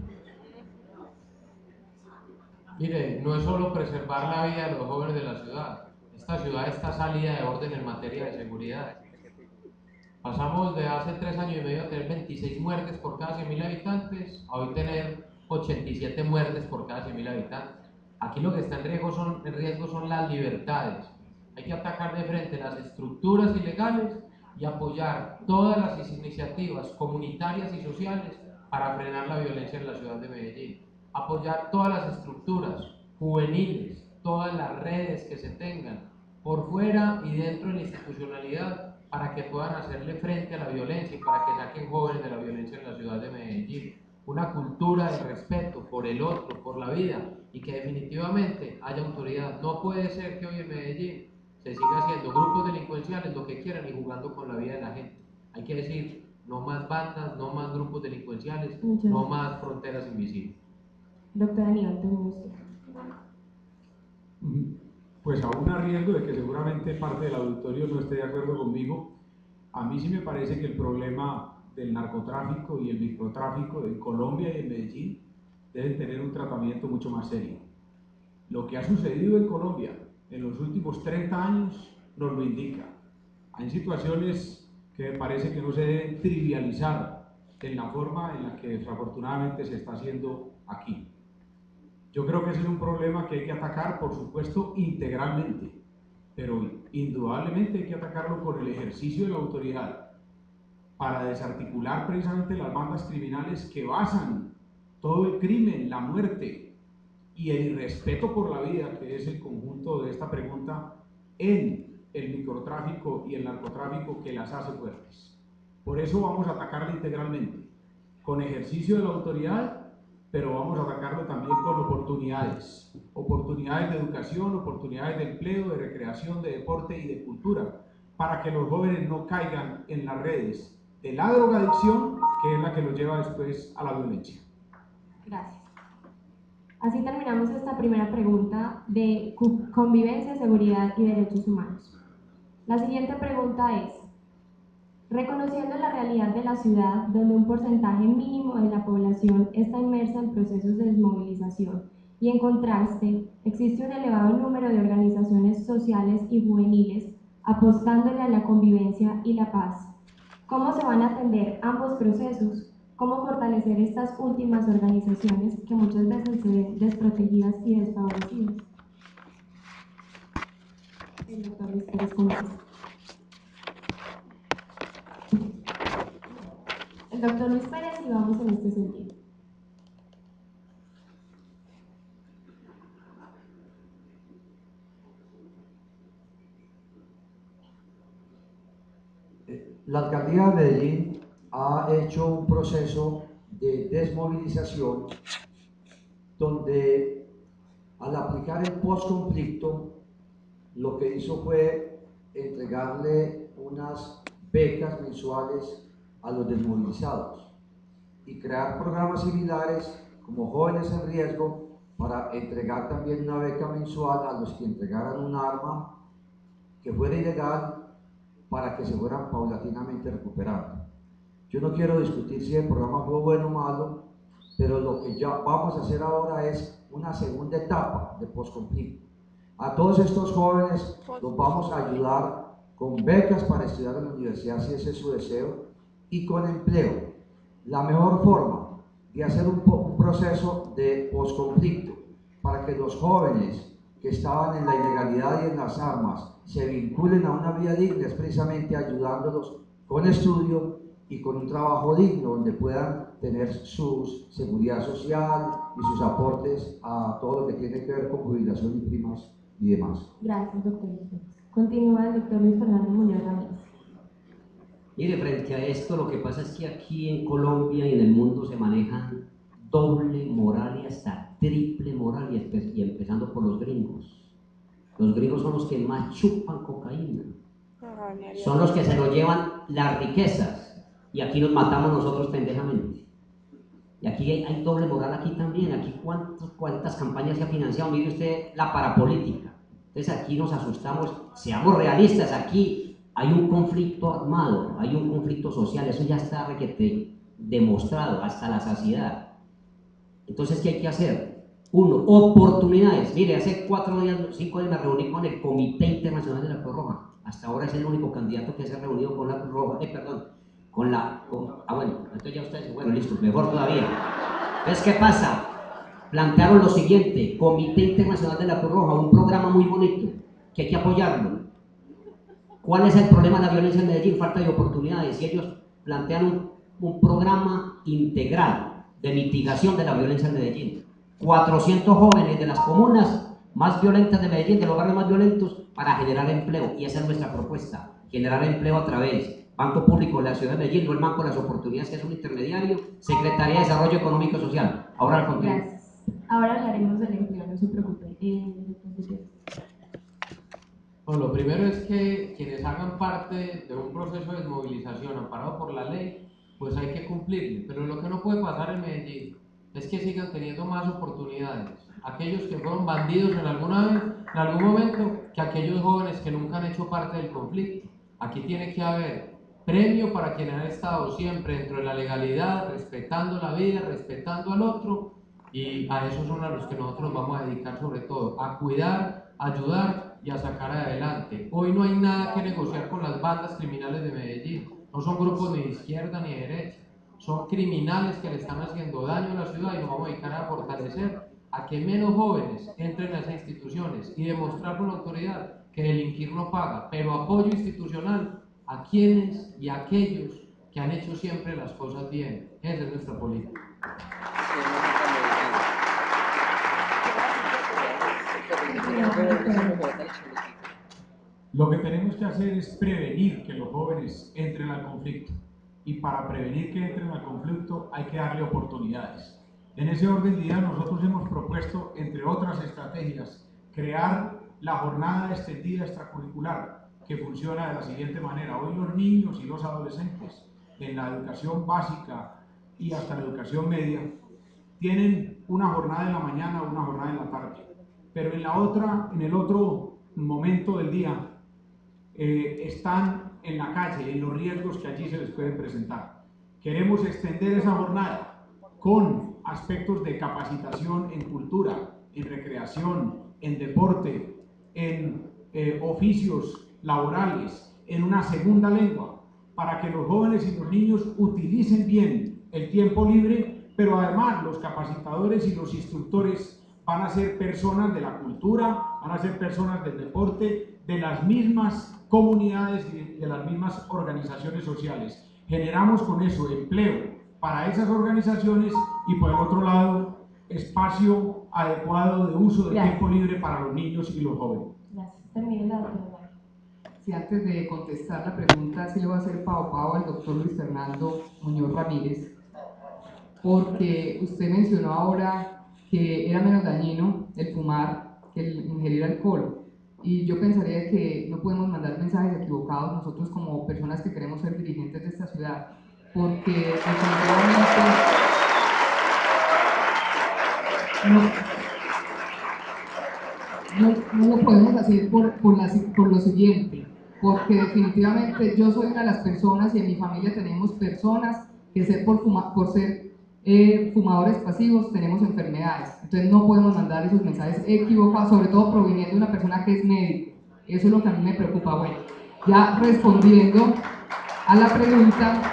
Mire, no es solo preservar la vida de los jóvenes de la ciudad. Esta ciudad está salida de orden en materia de seguridad. Pasamos de hace 3 años y medio a tener 26 muertes por cada 100.000 habitantes a hoy tener 87 muertes por cada 100.000 habitantes. Aquí lo que está en riesgo son las libertades. Hay que atacar de frente las estructuras ilegales y apoyar todas las iniciativas comunitarias y sociales para frenar la violencia en la ciudad de Medellín. Apoyar todas las estructuras juveniles, todas las redes que se tengan por fuera y dentro de la institucionalidad para que puedan hacerle frente a la violencia y para que saquen jóvenes de la violencia en la ciudad de Medellín. Una cultura de respeto por el otro, por la vida, y que definitivamente haya autoridad. No puede ser que hoy en Medellín se siga haciendo grupos delincuenciales lo que quieran y jugando con la vida de la gente. Hay que decir, no más bandas, no más grupos delincuenciales, no más fronteras invisibles. Doctor Aníbal, ¿te gusta? Pues aún a riesgo de que seguramente parte del auditorio no esté de acuerdo conmigo, a mí sí me parece que el problema del narcotráfico y el microtráfico en Colombia y en Medellín deben tener un tratamiento mucho más serio. Lo que ha sucedido en Colombia en los últimos 30 años nos lo indica. Hay situaciones que me parece que no se deben trivializar en la forma en la que desafortunadamente se está haciendo aquí. Yo creo que ese es un problema que hay que atacar, por supuesto, integralmente, pero indudablemente hay que atacarlo con el ejercicio de la autoridad para desarticular precisamente las bandas criminales que basan todo el crimen, la muerte y el irrespeto por la vida, que es el conjunto de esta pregunta, en el microtráfico y el narcotráfico que las hace fuertes. Por eso vamos a atacarla integralmente, con ejercicio de la autoridad, pero vamos a atacarlo también con oportunidades de educación, oportunidades de empleo, de recreación, de deporte y de cultura, para que los jóvenes no caigan en las redes de la drogadicción, que es la que los lleva después a la violencia. Gracias. Así terminamos esta primera pregunta de convivencia, seguridad y derechos humanos. La siguiente pregunta es: reconociendo la realidad de la ciudad, donde un porcentaje mínimo de la población está inmersa en procesos de desmovilización, y en contraste, existe un elevado número de organizaciones sociales y juveniles apostándole a la convivencia y la paz, ¿cómo se van a atender ambos procesos? ¿Cómo fortalecer estas últimas organizaciones que muchas veces se ven desprotegidas y desfavorecidas? El doctor Luis Pérez comienza. El doctor Luis Pérez, y vamos en este sentido. La alcaldía de Medellín ha hecho un proceso de desmovilización donde, al aplicar el postconflicto, lo que hizo fue entregarle unas becas mensuales a los desmovilizados y crear programas similares como Jóvenes en Riesgo para entregar también una beca mensual a los que entregaran un arma que fuera ilegal para que se fueran paulatinamente recuperando. Yo no quiero discutir si el programa fue bueno o malo, pero lo que ya vamos a hacer ahora es una segunda etapa de postconflicto. A todos estos jóvenes los vamos a ayudar con becas para estudiar en la universidad si ese es su deseo y con empleo. La mejor forma de hacer un proceso de postconflicto para que los jóvenes que estaban en la ilegalidad y en las armas se vinculen a una vida digna es precisamente ayudándolos con estudio y con un trabajo digno donde puedan tener su seguridad social y sus aportes a todo lo que tiene que ver con jubilación y primas y demás. Gracias, doctor. Continúa el doctor Luis Fernando Muñoz Ramírez. Mire, frente a esto, lo que pasa es que aquí en Colombia y en el mundo se manejan doble moral y hasta triple moral, y empezando por los gringos. Los gringos son los que más chupan cocaína, son los que se nos llevan las riquezas, y aquí nos matamos nosotros pendejamente. Y aquí hay doble moral aquí también. Aquí cuántas campañas se ha financiado. Mire usted la parapolítica. Entonces aquí nos asustamos, seamos realistas. Aquí hay un conflicto armado, hay un conflicto social, eso ya está demostrado hasta la saciedad. Entonces, ¿qué hay que hacer? Uno, oportunidades. Mire, hace 5 días me reuní con el Comité Internacional de la Cruz Roja. Hasta ahora es el único candidato que se ha reunido con la Cruz Roja, bueno, entonces ya ustedes, bueno, listo, mejor todavía. Entonces, ¿qué pasa? Plantearon lo siguiente: Comité Internacional de la Cruz Roja, un programa muy bonito, que hay que apoyarlo. ¿Cuál es el problema de la violencia en Medellín? Falta de oportunidades, y ellos plantean un programa integral de mitigación de la violencia en Medellín. 400 jóvenes de las comunas más violentas de Medellín, de los barrios más violentos, para generar empleo, y esa es nuestra propuesta: generar empleo a través Banco Público de la Ciudad de Medellín, no el Banco de las Oportunidades, que es un intermediario, Secretaría de Desarrollo Económico y Social. Ahora al contrario. Gracias. Ahora hablaremos del empleo, no se preocupe. Bueno, lo primero es que quienes hagan parte de un proceso de desmovilización amparado por la ley, pues hay que cumplirlo. Pero lo que no puede pasar en Medellín es que sigan teniendo más oportunidades aquellos que fueron bandidos en algún momento, que aquellos jóvenes que nunca han hecho parte del conflicto. Aquí tiene que haber premio para quienes han estado siempre dentro de la legalidad, respetando la vida, respetando al otro, y a esos son a los que nosotros nos vamos a dedicar sobre todo, a cuidar, ayudar y a sacar adelante. Hoy no hay nada que negociar con las bandas criminales de Medellín, no son grupos ni de izquierda ni de derecha, son criminales que le están haciendo daño a la ciudad, y nos vamos a dedicar a fortalecer a que menos jóvenes entren a esas instituciones y demostrar con autoridad que delinquir no paga, pero apoyo institucional a quienes y a aquellos que han hecho siempre las cosas bien. Esa es nuestra política. Lo que tenemos que hacer es prevenir que los jóvenes entren al conflicto. Y para prevenir que entren al conflicto hay que darle oportunidades. En ese orden de ideas nosotros hemos propuesto, entre otras estrategias, crear la jornada extendida extracurricular, que funciona de la siguiente manera. Hoy los niños y los adolescentes en la educación básica y hasta la educación media tienen una jornada en la mañana o una jornada en la tarde, pero en el otro momento del día están en la calle, en los riesgos que allí se les pueden presentar. Queremos extender esa jornada con aspectos de capacitación en cultura, en recreación, en deporte, en oficios laborales, en una segunda lengua, para que los jóvenes y los niños utilicen bien el tiempo libre, pero además los capacitadores y los instructores van a ser personas de la cultura, van a ser personas del deporte, de las mismas comunidades y de las mismas organizaciones sociales. Generamos con eso empleo para esas organizaciones y por el otro lado espacio adecuado de uso de tiempo libre para los niños y los jóvenes. Gracias. Termine la doctora. Sí, antes de contestar la pregunta, sí le voy a hacer pao al doctor Luis Fernando Muñoz Ramírez, porque usted mencionó ahora que era menos dañino el fumar que el ingerir alcohol. Y yo pensaría que no podemos mandar mensajes equivocados nosotros como personas que queremos ser dirigentes de esta ciudad, porque definitivamente no lo podemos hacer por lo siguiente, porque definitivamente yo soy una de las personas y en mi familia tenemos personas que por ser fumadores pasivos tenemos enfermedades, entonces no podemos mandar esos mensajes equivocados, sobre todo proveniendo de una persona que es médico. Eso es lo que a mí me preocupa. Bueno, ya respondiendo a la pregunta,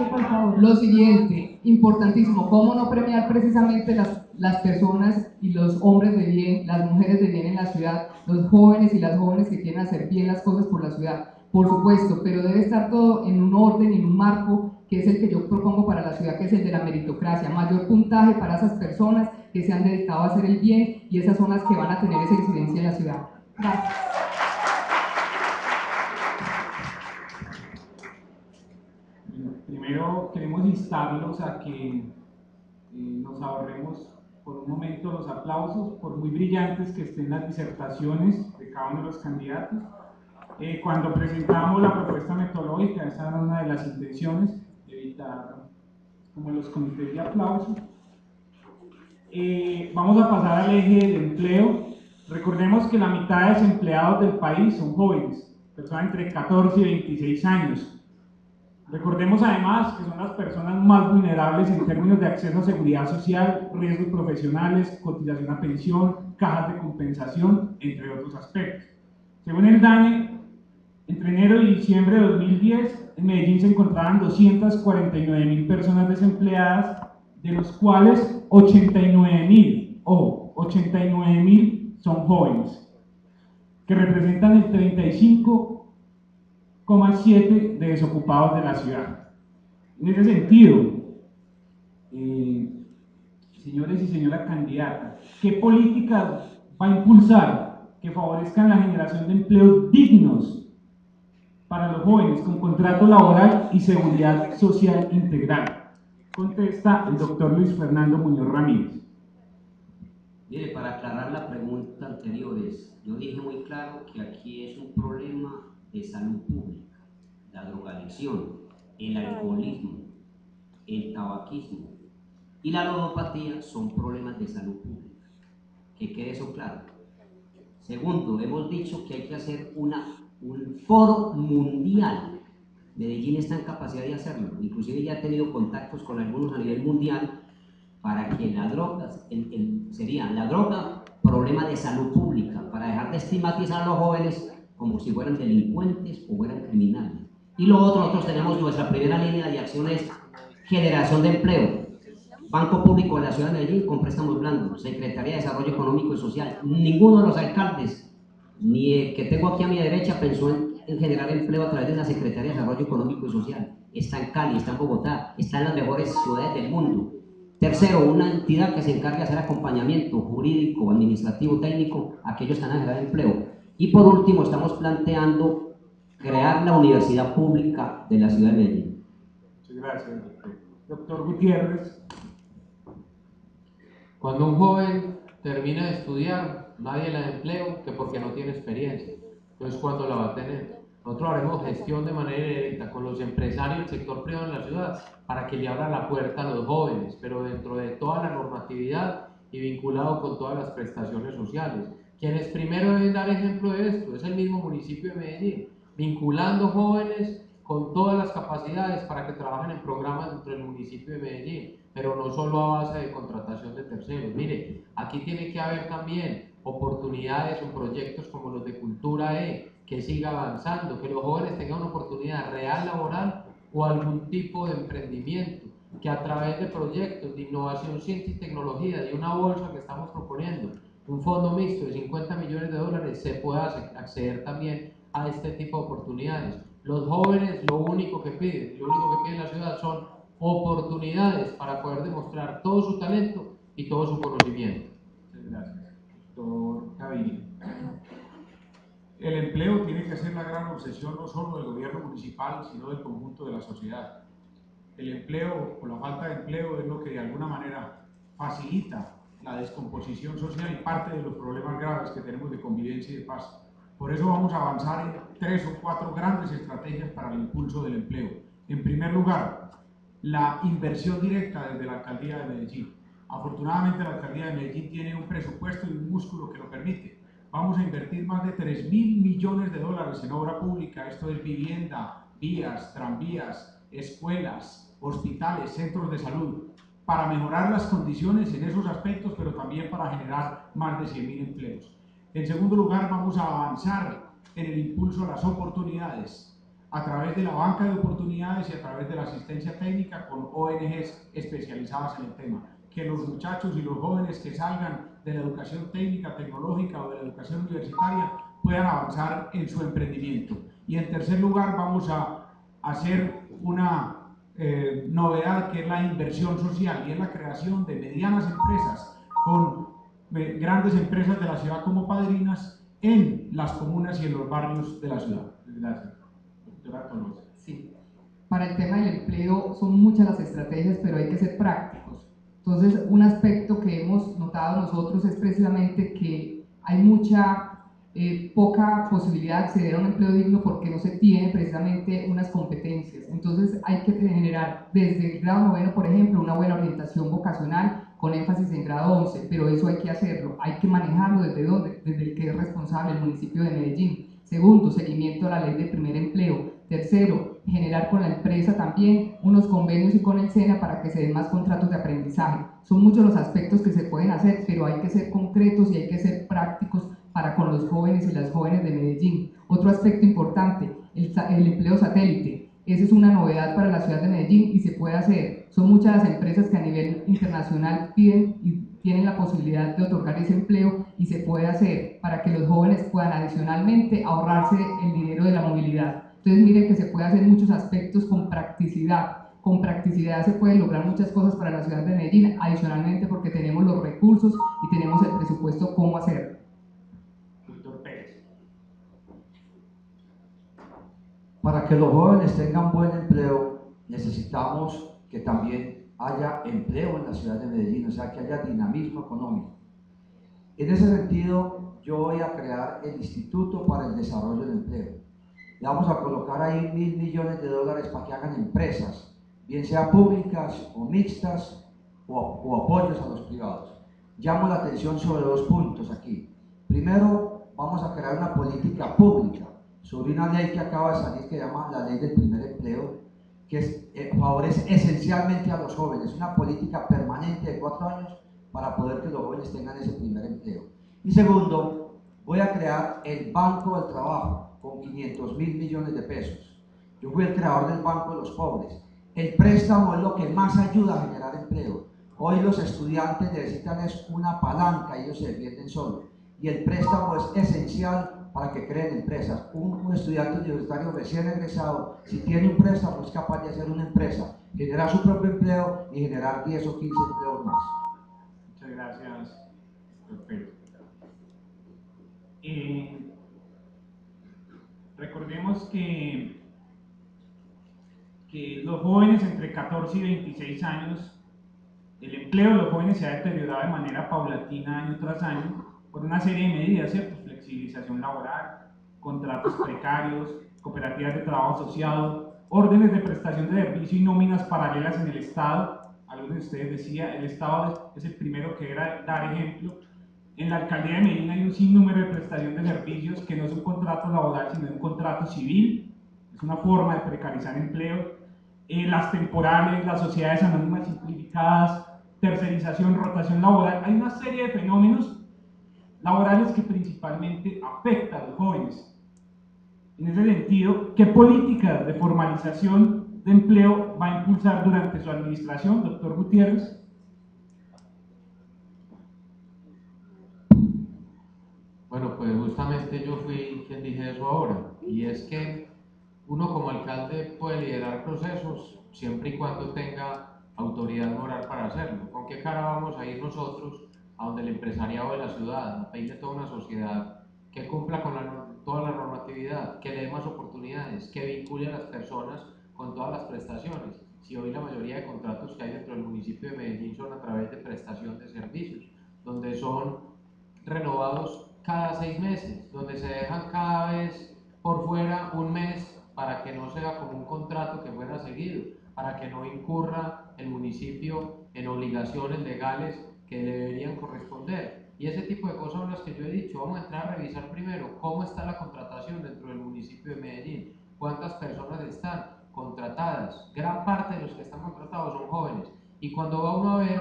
por favor. Lo siguiente, importantísimo, cómo no premiar precisamente las personas y los hombres de bien, las mujeres de bien en la ciudad, los jóvenes y las jóvenes que quieren hacer bien las cosas por la ciudad, por supuesto, pero debe estar todo en un orden y en un marco que es el que yo propongo para la ciudad, que es el de la meritocracia, mayor puntaje para esas personas que se han dedicado a hacer el bien y esas son las que van a tener esa incidencia en la ciudad. Gracias. Primero queremos instarlos a que nos ahorremos por un momento los aplausos, por muy brillantes que estén las disertaciones de cada uno de los candidatos. Cuando presentamos la propuesta metodológica, esa era una de las intenciones, evitar como los comités de aplauso. Vamos a pasar al eje del empleo. Recordemos que la mitad de desempleados del país son jóvenes, personas entre 14 y 26 años. Recordemos además que son las personas más vulnerables en términos de acceso a seguridad social, riesgos profesionales, cotización a pensión, cajas de compensación, entre otros aspectos. Según el DANE, entre enero y diciembre de 2010, en Medellín se encontraban 249.000 personas desempleadas, de los cuales 89.000, ojo, 89.000 son jóvenes, que representan el 35,7% de desocupados de la ciudad. En ese sentido, señores y señora candidata, ¿qué política va a impulsar que favorezcan la generación de empleos dignos para los jóvenes con contrato laboral y seguridad social integral? Contesta el doctor Luis Fernando Muñoz Ramírez. Mire, para aclarar la pregunta anterior, yo dije muy claro que aquí es un problema de salud pública, la drogadicción, el alcoholismo, el tabaquismo y la ludopatía son problemas de salud pública, que quede eso claro. Segundo, hemos dicho que hay que hacer un foro mundial. Medellín está en capacidad de hacerlo, inclusive ya ha tenido contactos con algunos a nivel mundial para que la droga, sería la droga problema de salud pública, para dejar de estigmatizar a los jóvenes como si fueran delincuentes o fueran criminales. Y lo otro, nosotros tenemos nuestra primera línea de acción es generación de empleo. Banco Público de la Ciudad de Medellín con préstamos blandos, Secretaría de Desarrollo Económico y Social. Ninguno de los alcaldes, ni el que tengo aquí a mi derecha, pensó en generar empleo a través de la Secretaría de Desarrollo Económico y Social. Está en Cali, está en Bogotá, está en las mejores ciudades del mundo. Tercero, una entidad que se encargue de hacer acompañamiento jurídico, administrativo, técnico a aquellos que van a generar empleo. Y por último, estamos planteando crear la universidad pública de la ciudad de Medellín. Muchas gracias, doctor Gutiérrez. Cuando un joven termina de estudiar, nadie le da empleo que porque no tiene experiencia. Entonces, ¿cuándo la va a tener? Nosotros haremos gestión de manera directa con los empresarios del sector privado en la ciudad para que le abran la puerta a los jóvenes, pero dentro de toda la normatividad y vinculado con todas las prestaciones sociales. Quienes primero deben dar ejemplo de esto es el mismo municipio de Medellín, vinculando jóvenes con todas las capacidades para que trabajen en programas dentro del municipio de Medellín, pero no solo a base de contratación de terceros. Mire, aquí tiene que haber también oportunidades o proyectos como los de Cultura E, que siga avanzando, que los jóvenes tengan una oportunidad real laboral o algún tipo de emprendimiento, que a través de proyectos de innovación, ciencia y tecnología y una bolsa que estamos proponiendo, un fondo mixto de 50 millones de dólares, se pueda acceder también a este tipo de oportunidades. Los jóvenes lo único que piden en la ciudad son oportunidades para poder demostrar todo su talento y todo su conocimiento. Muchas gracias, doctor Gaviria. El empleo tiene que ser la gran obsesión no solo del gobierno municipal, sino del conjunto de la sociedad. El empleo o la falta de empleo es lo que de alguna manera facilita la descomposición social y parte de los problemas graves que tenemos de convivencia y de paz. Por eso vamos a avanzar en 3 o 4 grandes estrategias para el impulso del empleo. En primer lugar, la inversión directa desde la Alcaldía de Medellín. Afortunadamente la Alcaldía de Medellín tiene un presupuesto y un músculo que lo permite. Vamos a invertir más de 3.000 millones de dólares en obra pública. Esto es vivienda, vías, tranvías, escuelas, hospitales, centros de salud, para mejorar las condiciones en esos aspectos, pero también para generar más de 100.000 empleos. En segundo lugar, vamos a avanzar en el impulso a las oportunidades, a través de la banca de oportunidades y a través de la asistencia técnica con ONGs especializadas en el tema. Que los muchachos y los jóvenes que salgan de la educación técnica, tecnológica o de la educación universitaria puedan avanzar en su emprendimiento. Y en tercer lugar, vamos a hacer una novedad, que es la inversión social, y es la creación de medianas empresas con grandes empresas de la ciudad como padrinas en las comunas y en los barrios de la ciudad. Gracias. Doctora Tolosa. Sí, para el tema del empleo son muchas las estrategias, pero hay que ser prácticos. Entonces, un aspecto que hemos notado nosotros es precisamente que hay poca posibilidad de acceder a un empleo digno porque no se tiene precisamente unas competencias. Entonces hay que generar desde el grado 9, por ejemplo, una buena orientación vocacional con énfasis en grado 11, pero eso hay que hacerlo, hay que manejarlo desde el que es responsable el municipio de Medellín. Segundo, seguimiento a la ley del primer empleo. Tercero, generar con la empresa también unos convenios y con el SENA para que se den más contratos de aprendizaje. Son muchos los aspectos que se pueden hacer, pero hay que ser concretos y hay que ser prácticos para con los jóvenes y las jóvenes de Medellín. Otro aspecto importante, el empleo satélite. Esa es una novedad para la ciudad de Medellín y se puede hacer. Son muchas las empresas que a nivel internacional piden y tienen la posibilidad de otorgar ese empleo y se puede hacer para que los jóvenes puedan adicionalmente ahorrarse el dinero de la movilidad. Entonces miren que se puede hacer muchos aspectos con practicidad. Con practicidad se pueden lograr muchas cosas para la ciudad de Medellín, adicionalmente porque tenemos los recursos y tenemos el presupuesto cómo hacerlo. Doctor Pérez. Para que los jóvenes tengan buen empleo, necesitamos que también haya empleo en la ciudad de Medellín, o sea, que haya dinamismo económico. En ese sentido, yo voy a crear el Instituto para el Desarrollo del Empleo. Le vamos a colocar ahí 1.000 millones de dólares para que hagan empresas, bien sean públicas o mixtas o apoyos a los privados. Llamo la atención sobre 2 puntos aquí. Primero, vamos a crear una política pública sobre una ley que acaba de salir que se llama la Ley del Primer Empleo, que favorece esencialmente a los jóvenes, una política permanente de 4 años para poder que los jóvenes tengan ese primer empleo. Y segundo, voy a crear el Banco del Trabajo con 500.000 millones de pesos. Yo fui el creador del Banco de los Pobres. El préstamo es lo que más ayuda a generar empleo. Hoy los estudiantes necesitan es una palanca, ellos se defienden solos. Y el préstamo es esencial para que creen empresas. Un estudiante universitario recién egresado, si tiene un préstamo, es capaz de hacer una empresa, generar su propio empleo y generar 10 o 15 empleos más. Muchas gracias, doctor Pérez. Recordemos que los jóvenes entre 14 y 26 años, el empleo de los jóvenes se ha deteriorado de manera paulatina año tras año por una serie de medidas, ¿cierto? Flexibilización laboral, contratos precarios, cooperativas de trabajo asociado, órdenes de prestación de servicio y nóminas paralelas en el Estado. Algunos de ustedes decía, el Estado es el primero que era dar ejemplo. En la alcaldía de Medellín hay un sinnúmero de prestación de servicios que no es un contrato laboral, sino un contrato civil, es una forma de precarizar empleo. Las temporales, las sociedades anónimas simplificadas, tercerización, rotación laboral, hay una serie de fenómenos laborales que principalmente afectan a los jóvenes. En ese sentido, ¿qué políticas de formalización de empleo va a impulsar durante su administración, doctor Gutiérrez? Bueno, pues justamente yo fui quien dije eso ahora, y es que uno como alcalde puede liderar procesos siempre y cuando tenga autoridad moral para hacerlo. ¿Con qué cara vamos a ir nosotros a donde el empresariado de la ciudad, a pedirle toda una sociedad que cumpla con toda la normatividad, que le dé más oportunidades, que vincule a las personas con todas las prestaciones? Si hoy la mayoría de contratos que hay dentro del municipio de Medellín son a través de prestación de servicios, donde son renovados cada 6 meses, donde se dejan cada vez por fuera un mes para que no sea como un contrato que fuera seguido, para que no incurra el municipio en obligaciones legales que le deberían corresponder. Y ese tipo de cosas son las que yo he dicho. Vamos a entrar a revisar primero cómo está la contratación dentro del municipio de Medellín, cuántas personas están contratadas. Gran parte de los que están contratados son jóvenes, y cuando va uno a ver,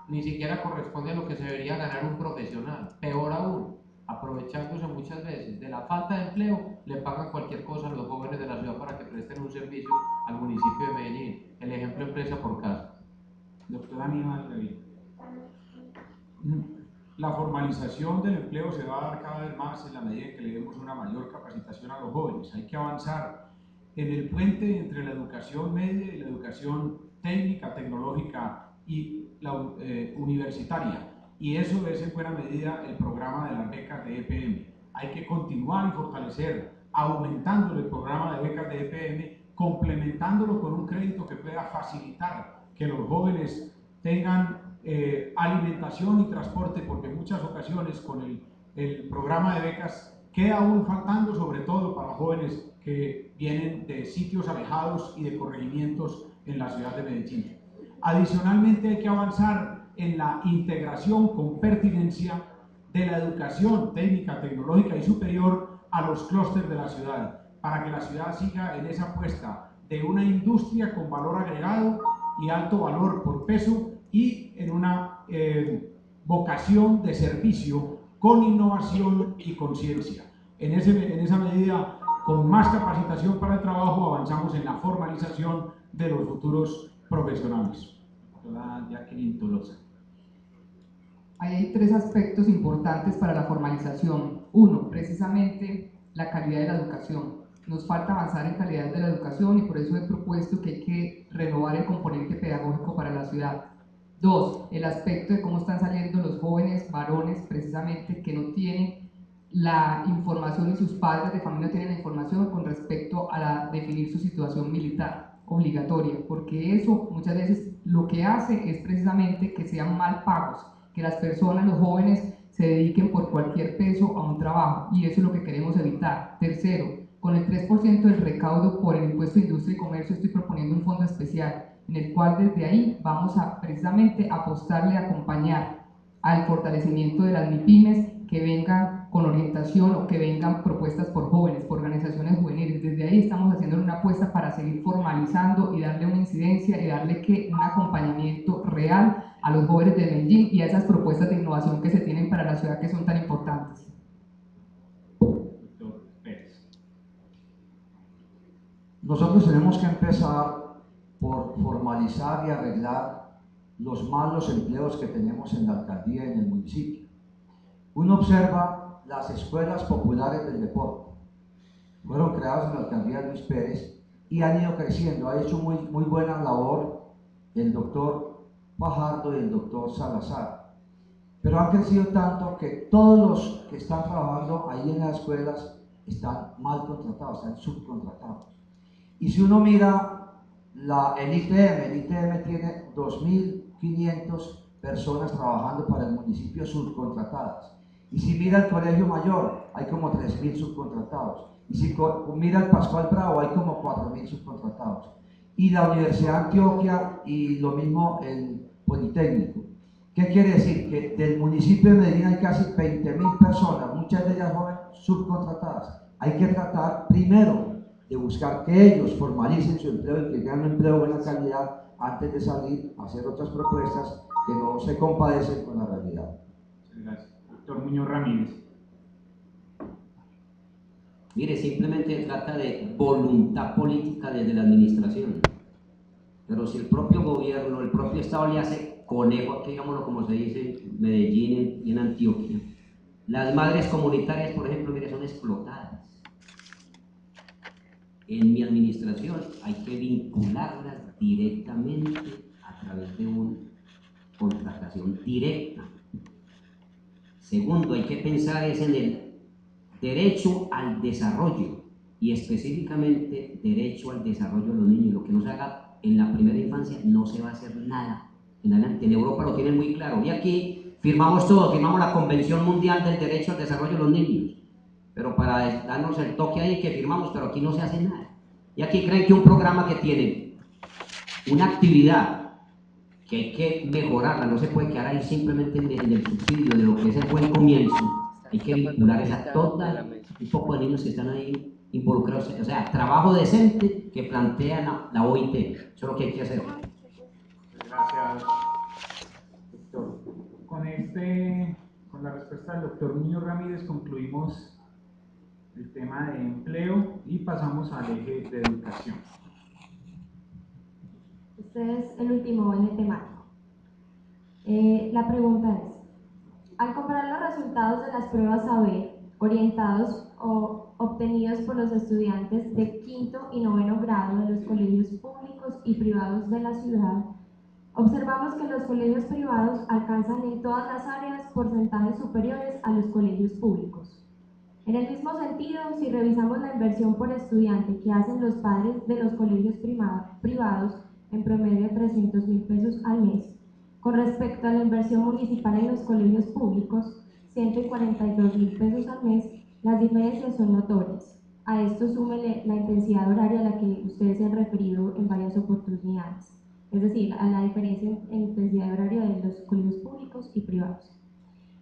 ni siquiera corresponde a lo que se debería ganar un profesional. Peor aún, aprovechándose muchas veces de la falta de empleo, le pagan cualquier cosa a los jóvenes de la ciudad para que presten un servicio al municipio de Medellín. El ejemplo empresa por casa. Doctor Aníbal David. La formalización del empleo se va a dar cada vez más en la medida en que le demos una mayor capacitación a los jóvenes. Hay que avanzar en el puente entre la educación media y la educación técnica, tecnológica y la universitaria. Y eso es en buena medida el programa de las becas de EPM. Hay que continuar y fortalecer, aumentando el programa de becas de EPM, complementándolo con un crédito que pueda facilitar que los jóvenes tengan alimentación y transporte, porque en muchas ocasiones con el programa de becas queda aún faltando, sobre todo para jóvenes que vienen de sitios alejados y de corregimientos en la ciudad de Medellín. Adicionalmente hay que avanzar en la integración con pertinencia de la educación técnica, tecnológica y superior a los clústeres de la ciudad, para que la ciudad siga en esa apuesta de una industria con valor agregado y alto valor por peso, y en una vocación de servicio con innovación y conciencia. En esa medida, con más capacitación para el trabajo, avanzamos en la formalización de los futuros profesionales. Doctora Jacqueline Tolosa. Ahí hay 3 aspectos importantes para la formalización. Uno, precisamente la calidad de la educación. Nos falta avanzar en calidad de la educación, y por eso he propuesto que hay que renovar el componente pedagógico para la ciudad. 2, el aspecto de cómo están saliendo los jóvenes varones, precisamente, que no tienen la información y sus padres de familia no tienen la información con respecto a definir su situación militar obligatoria, porque eso muchas veces lo que hace es precisamente que sean mal pagos, que las personas, los jóvenes, se dediquen por cualquier peso a un trabajo, y eso es lo que queremos evitar. Tercero, con el 3% del recaudo por el impuesto de industria y comercio estoy proponiendo un fondo especial, en el cual desde ahí vamos a precisamente apostarle a acompañar al fortalecimiento de las MIPYMES, que vengan con orientación o que vengan propuestas por jóvenes, por organizaciones juveniles. Desde ahí estamos haciendo una apuesta para seguir formalizando y darle una incidencia y darle un acompañamiento real a los jóvenes de Medellín y a esas propuestas de innovación que se tienen para la ciudad, que son tan importantes. Doctor Pérez. Nosotros tenemos que empezar por formalizar y arreglar los malos empleos que tenemos en la alcaldía y en el municipio. Uno observa las escuelas populares del deporte. Fueron creadas en la alcaldía de Luis Pérez y han ido creciendo. Ha hecho muy buena labor el doctor Fajardo y el doctor Salazar. Pero han crecido tanto que todos los que están trabajando ahí en las escuelas están mal contratados, están subcontratados. Y si uno mira el ITM tiene 2.500 personas trabajando para el municipio subcontratadas. Y si mira el Colegio Mayor, hay como 3.000 subcontratados. Y si mira el Pascual Bravo, hay como 4.000 subcontratados. Y la Universidad de Antioquia, y lo mismo el Politécnico. ¿Qué quiere decir? Que del municipio de Medellín hay casi 20.000 personas, muchas de ellas jóvenes, subcontratadas. Hay que tratar primero de buscar que ellos formalicen su empleo y que tengan un empleo de buena calidad antes de salir a hacer otras propuestas que no se compadecen con la realidad. Muchas gracias. Doctor Muñoz Ramírez. Mire, simplemente se trata de voluntad política desde la administración. Pero si el propio gobierno, el propio Estado le hace conejo, aquí digámoslo como se dice en Medellín y en Antioquia, las madres comunitarias, por ejemplo, mire, son explotadas. En mi administración hay que vincularlas directamente a través de una contratación directa. Segundo, hay que pensar es en el derecho al desarrollo y específicamente derecho al desarrollo de los niños. Lo que no se haga en la primera infancia no se va a hacer nada en adelante. En Europa lo tienen muy claro y aquí firmamos todo, firmamos la Convención Mundial del Derecho al Desarrollo de los Niños, pero para darnos el toque ahí que firmamos, pero aquí no se hace nada. Y aquí creen que un programa que tiene una actividad que hay que mejorarla, no se puede quedar ahí simplemente en el subsidio de lo que es el buen comienzo, hay que vincular a toda un poco de niños que están ahí involucrados, o sea, trabajo decente que plantea la OIT, eso es lo que hay que hacer. Gracias, doctor. Con la respuesta del doctor Muñoz Ramírez concluimos el tema de empleo y pasamos al eje de educación. Este es el último eje temático. La pregunta es, al comparar los resultados de las pruebas saber orientados o obtenidos por los estudiantes de quinto y noveno grado de los colegios públicos y privados de la ciudad, observamos que los colegios privados alcanzan en todas las áreas porcentajes superiores a los colegios públicos. En el mismo sentido, si revisamos la inversión por estudiante que hacen los padres de los colegios privados, en promedio 300.000 pesos al mes, con respecto a la inversión municipal en los colegios públicos, 142.000 pesos al mes, las diferencias son notorias. A esto súmele la intensidad horaria a la que ustedes se han referido en varias oportunidades, es decir, a la diferencia en intensidad horaria de los colegios públicos y privados.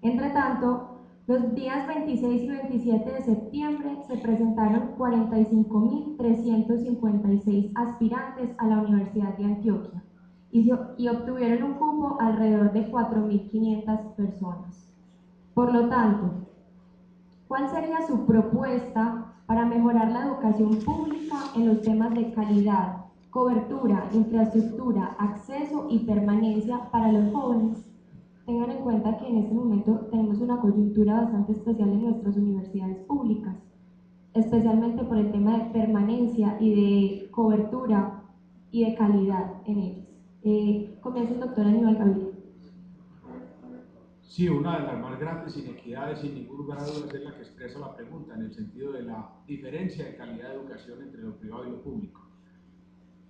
Entre tanto, los días 26 y 27 de septiembre se presentaron 45.356 aspirantes a la Universidad de Antioquia y obtuvieron un cupo alrededor de 4.500 personas. Por lo tanto, ¿cuál sería su propuesta para mejorar la educación pública en los temas de calidad, cobertura, infraestructura, acceso y permanencia para los jóvenes? Tengan en cuenta que en este momento tenemos una coyuntura bastante especial en nuestras universidades públicas, especialmente por el tema de permanencia y de cobertura y de calidad en ellas. Comienza el doctor Aníbal Gaviria. Sí, una de las más grandes inequidades, sin ningún lugar a dudas, es la que expresa la pregunta, en el sentido de la diferencia de calidad de educación entre lo privado y lo público.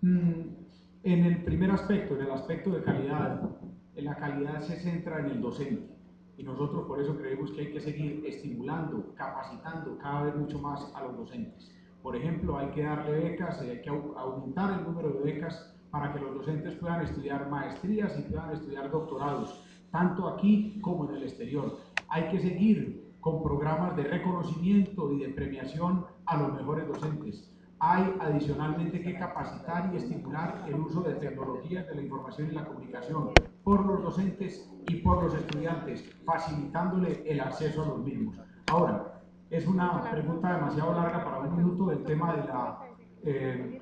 En el primer aspecto, en el aspecto de calidad, la calidad se centra en el docente y nosotros por eso creemos que hay que seguir estimulando, capacitando cada vez mucho más a los docentes. Por ejemplo, hay que darle becas, hay que aumentar el número de becas para que los docentes puedan estudiar maestrías y puedan estudiar doctorados, tanto aquí como en el exterior. Hay que seguir con programas de reconocimiento y de premiación a los mejores docentes. Hay adicionalmente que capacitar y estimular el uso de tecnologías de la información y la comunicación por los docentes y por los estudiantes, facilitándole el acceso a los mismos. Ahora, es una pregunta demasiado larga para un minuto del tema de la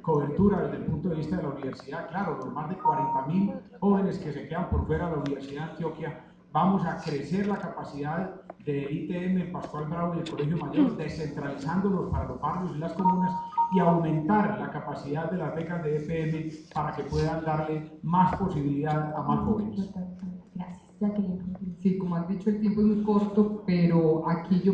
cobertura desde el punto de vista de la universidad. Claro, los más de 40.000 jóvenes que se quedan por fuera de la Universidad de Antioquia, vamos a crecer la capacidad del ITM, Pascual Bravo y el Colegio Mayor, descentralizándolos para los barrios y las comunas y aumentar la capacidad de las becas de EPM para que puedan darle más posibilidad a más jóvenes. Gracias. Jacqueline. Sí, como han dicho, el tiempo es muy corto, pero aquí yo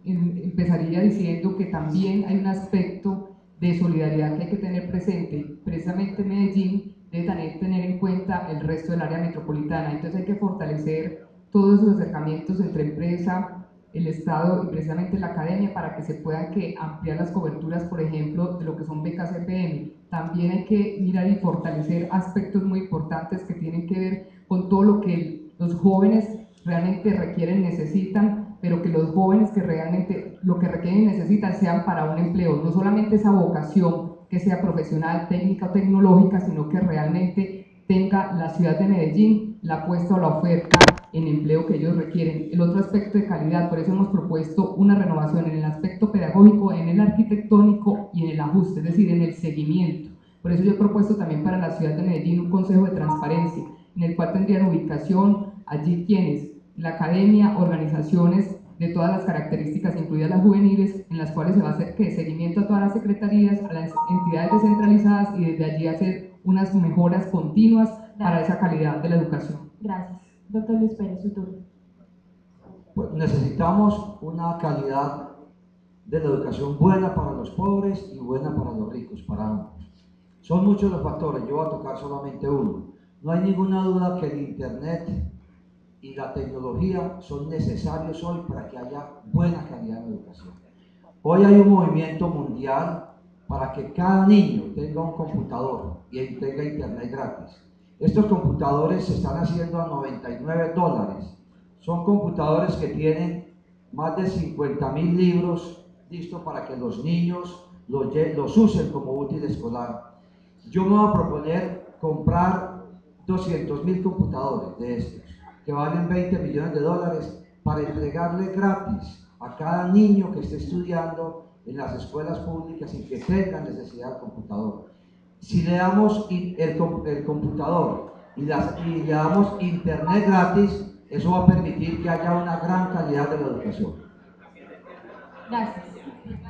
empezaría diciendo que también hay un aspecto de solidaridad que hay que tener presente. Precisamente Medellín debe también tener en cuenta el resto del área metropolitana, entonces hay que fortalecer todos esos acercamientos entre empresa, el Estado y precisamente la academia para que se puedan ampliar las coberturas, por ejemplo, de lo que son becas EPM. También hay que mirar y fortalecer aspectos muy importantes que tienen que ver con todo lo que los jóvenes realmente requieren, necesitan, pero que los jóvenes que realmente lo que requieren y necesitan sean para un empleo, no solamente esa vocación que sea profesional, técnica o tecnológica, sino que realmente tenga la ciudad de Medellín la apuesta o la oferta en empleo que ellos requieren. El otro aspecto de calidad, por eso hemos propuesto una renovación en el aspecto pedagógico, en el arquitectónico y en el ajuste, es decir, en el seguimiento. Por eso yo he propuesto también para la ciudad de Medellín un consejo de transparencia, en el cual tendrían ubicación allí quienes, la academia, organizaciones de todas las características, incluidas las juveniles, en las cuales se va a hacer seguimiento a todas las secretarías, a las entidades descentralizadas y desde allí hacer unas mejoras continuas para esa calidad de la educación. Gracias. Doctor Luis Pérez, su turno. Pues necesitamos una calidad de la educación buena para los pobres y buena para los ricos, para ambos. Son muchos los factores, yo voy a tocar solamente uno. No hay ninguna duda que el Internet y la tecnología son necesarios hoy para que haya buena calidad de educación. Hoy hay un movimiento mundial para que cada niño tenga un computador y tenga Internet gratis. Estos computadores se están haciendo a $99. Son computadores que tienen más de 50.000 libros listos para que los niños los usen como útil escolar. Yo me voy a proponer comprar 200.000 computadores de estos, que valen $20 millones, para entregarle gratis a cada niño que esté estudiando en las escuelas públicas y que tenga necesidad de computador. Si le damos el computador y le damos internet gratis, eso va a permitir que haya una gran calidad de la educación. Gracias.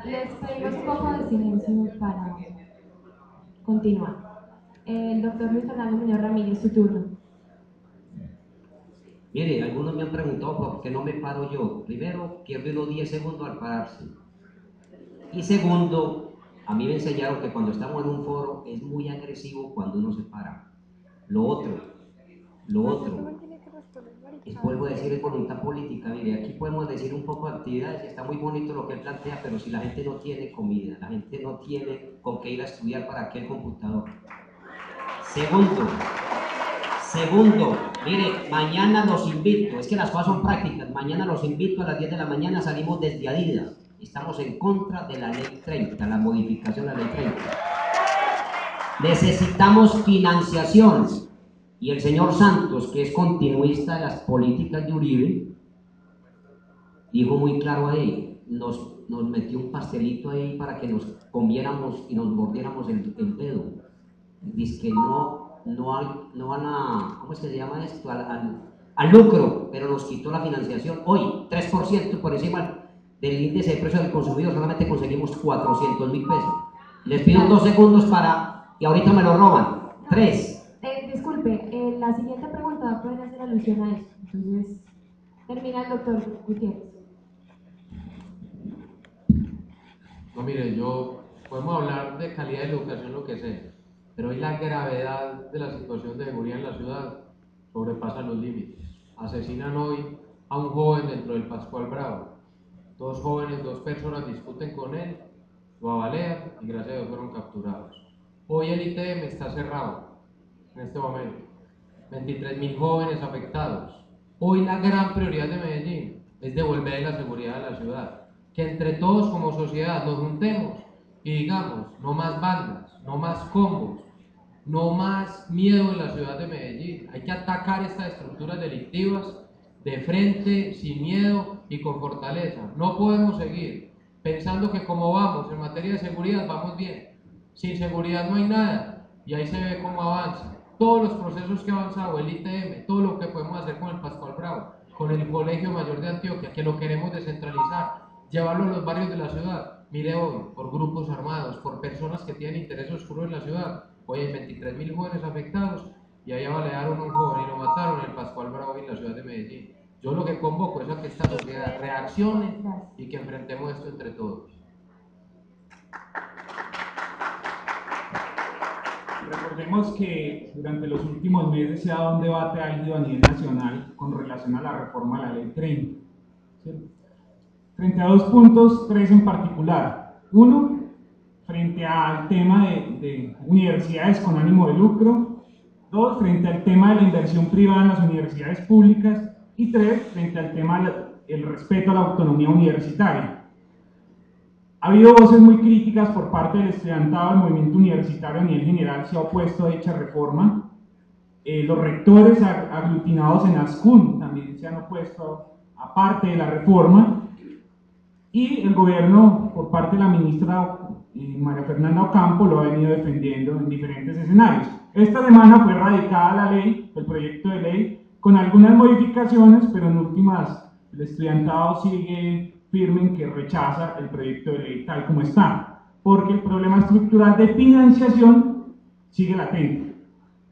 Les pedimos un poco de silencio para continuar. El doctor Luis Fernando Muñoz Ramírez, su turno. Mire, algunos me han preguntado por qué no me paro yo. Primero, pierde unos 10 segundos al pararse. Y segundo, a mí me enseñaron que cuando estamos en un foro es muy agresivo cuando uno se para. Lo otro, vuelvo a decir, es voluntad política. Mire, aquí podemos decir un poco de actividades, está muy bonito lo que él plantea, pero si la gente no tiene comida, la gente no tiene con qué ir a estudiar, ¿para qué el computador? Segundo, mire, mañana los invito, es que las cosas son prácticas, mañana los invito a las 10 de la mañana, salimos desde Adidas, estamos en contra de la ley 30, la modificación de la ley 30. Necesitamos financiación, y el señor Santos, que es continuista de las políticas de Uribe, dijo muy claro ahí, nos metió un pastelito ahí para que nos comiéramos y nos mordiéramos el dedo. Dice que no van a, ¿cómo es que se llama esto? Al lucro, pero nos quitó la financiación. Hoy, 3% por encima del índice de precios del consumidor, solamente conseguimos 400.000 pesos. Les pido 2 segundos y ahorita me lo roban. 3. Disculpe, la siguiente pregunta va a poder hacer alusión a esto. Entonces, termina el doctor Gutiérrez. No, mire, podemos hablar de calidad de educación, lo que sea, pero hoy la gravedad de la situación de seguridad en la ciudad sobrepasa los límites. Asesinan hoy a un joven dentro del Pascual Bravo. 2 jóvenes, 2 personas discuten con él, lo abalean y gracias a Dios fueron capturados. Hoy el ITM está cerrado en este momento. 23.000 jóvenes afectados. Hoy la gran prioridad de Medellín es devolver la seguridad a la ciudad. Que entre todos como sociedad nos juntemos y digamos, no más bandas, no más combos, no más miedo en la ciudad de Medellín. Hay que atacar estas estructuras delictivas de frente, sin miedo y con fortaleza. No podemos seguir pensando que como vamos en materia de seguridad vamos bien. Sin seguridad no hay nada y ahí se ve cómo avanza. Todos los procesos que ha avanzado el ITM, todo lo que podemos hacer con el Pascual Bravo, con el Colegio Mayor de Antioquia, que lo queremos descentralizar, llevarlo a los barrios de la ciudad. Mire hoy, por grupos armados, por personas que tienen interés oscuro en la ciudad, hoy hay 23.000 jóvenes afectados y allá balearon a un joven y lo mataron en el Pascual Bravo y en la ciudad de Medellín. Yo lo que convoco es a que esta sociedad reaccione y que enfrentemos esto entre todos. Recordemos que durante los últimos meses se ha dado un debate álgido a nivel nacional con relación a la reforma a la Ley 30. ¿Sí? Frente a dos puntos, tres en particular. Uno, frente al tema de universidades con ánimo de lucro. Dos, frente al tema de la inversión privada en las universidades públicas. Y tres, frente al tema del respeto a la autonomía universitaria. Ha habido voces muy críticas por parte del estudiantado. El movimiento universitario a nivel general se ha opuesto a dicha reforma. Los rectores aglutinados en ASCUN también se han opuesto a parte de la reforma. Y el gobierno, por parte de la ministra María Fernanda Ocampo, lo ha venido defendiendo en diferentes escenarios. Esta semana fue radicada la ley, el proyecto de ley, con algunas modificaciones, pero en últimas el estudiantado sigue firme en que rechaza el proyecto de ley tal como está, porque el problema estructural de financiación sigue latente.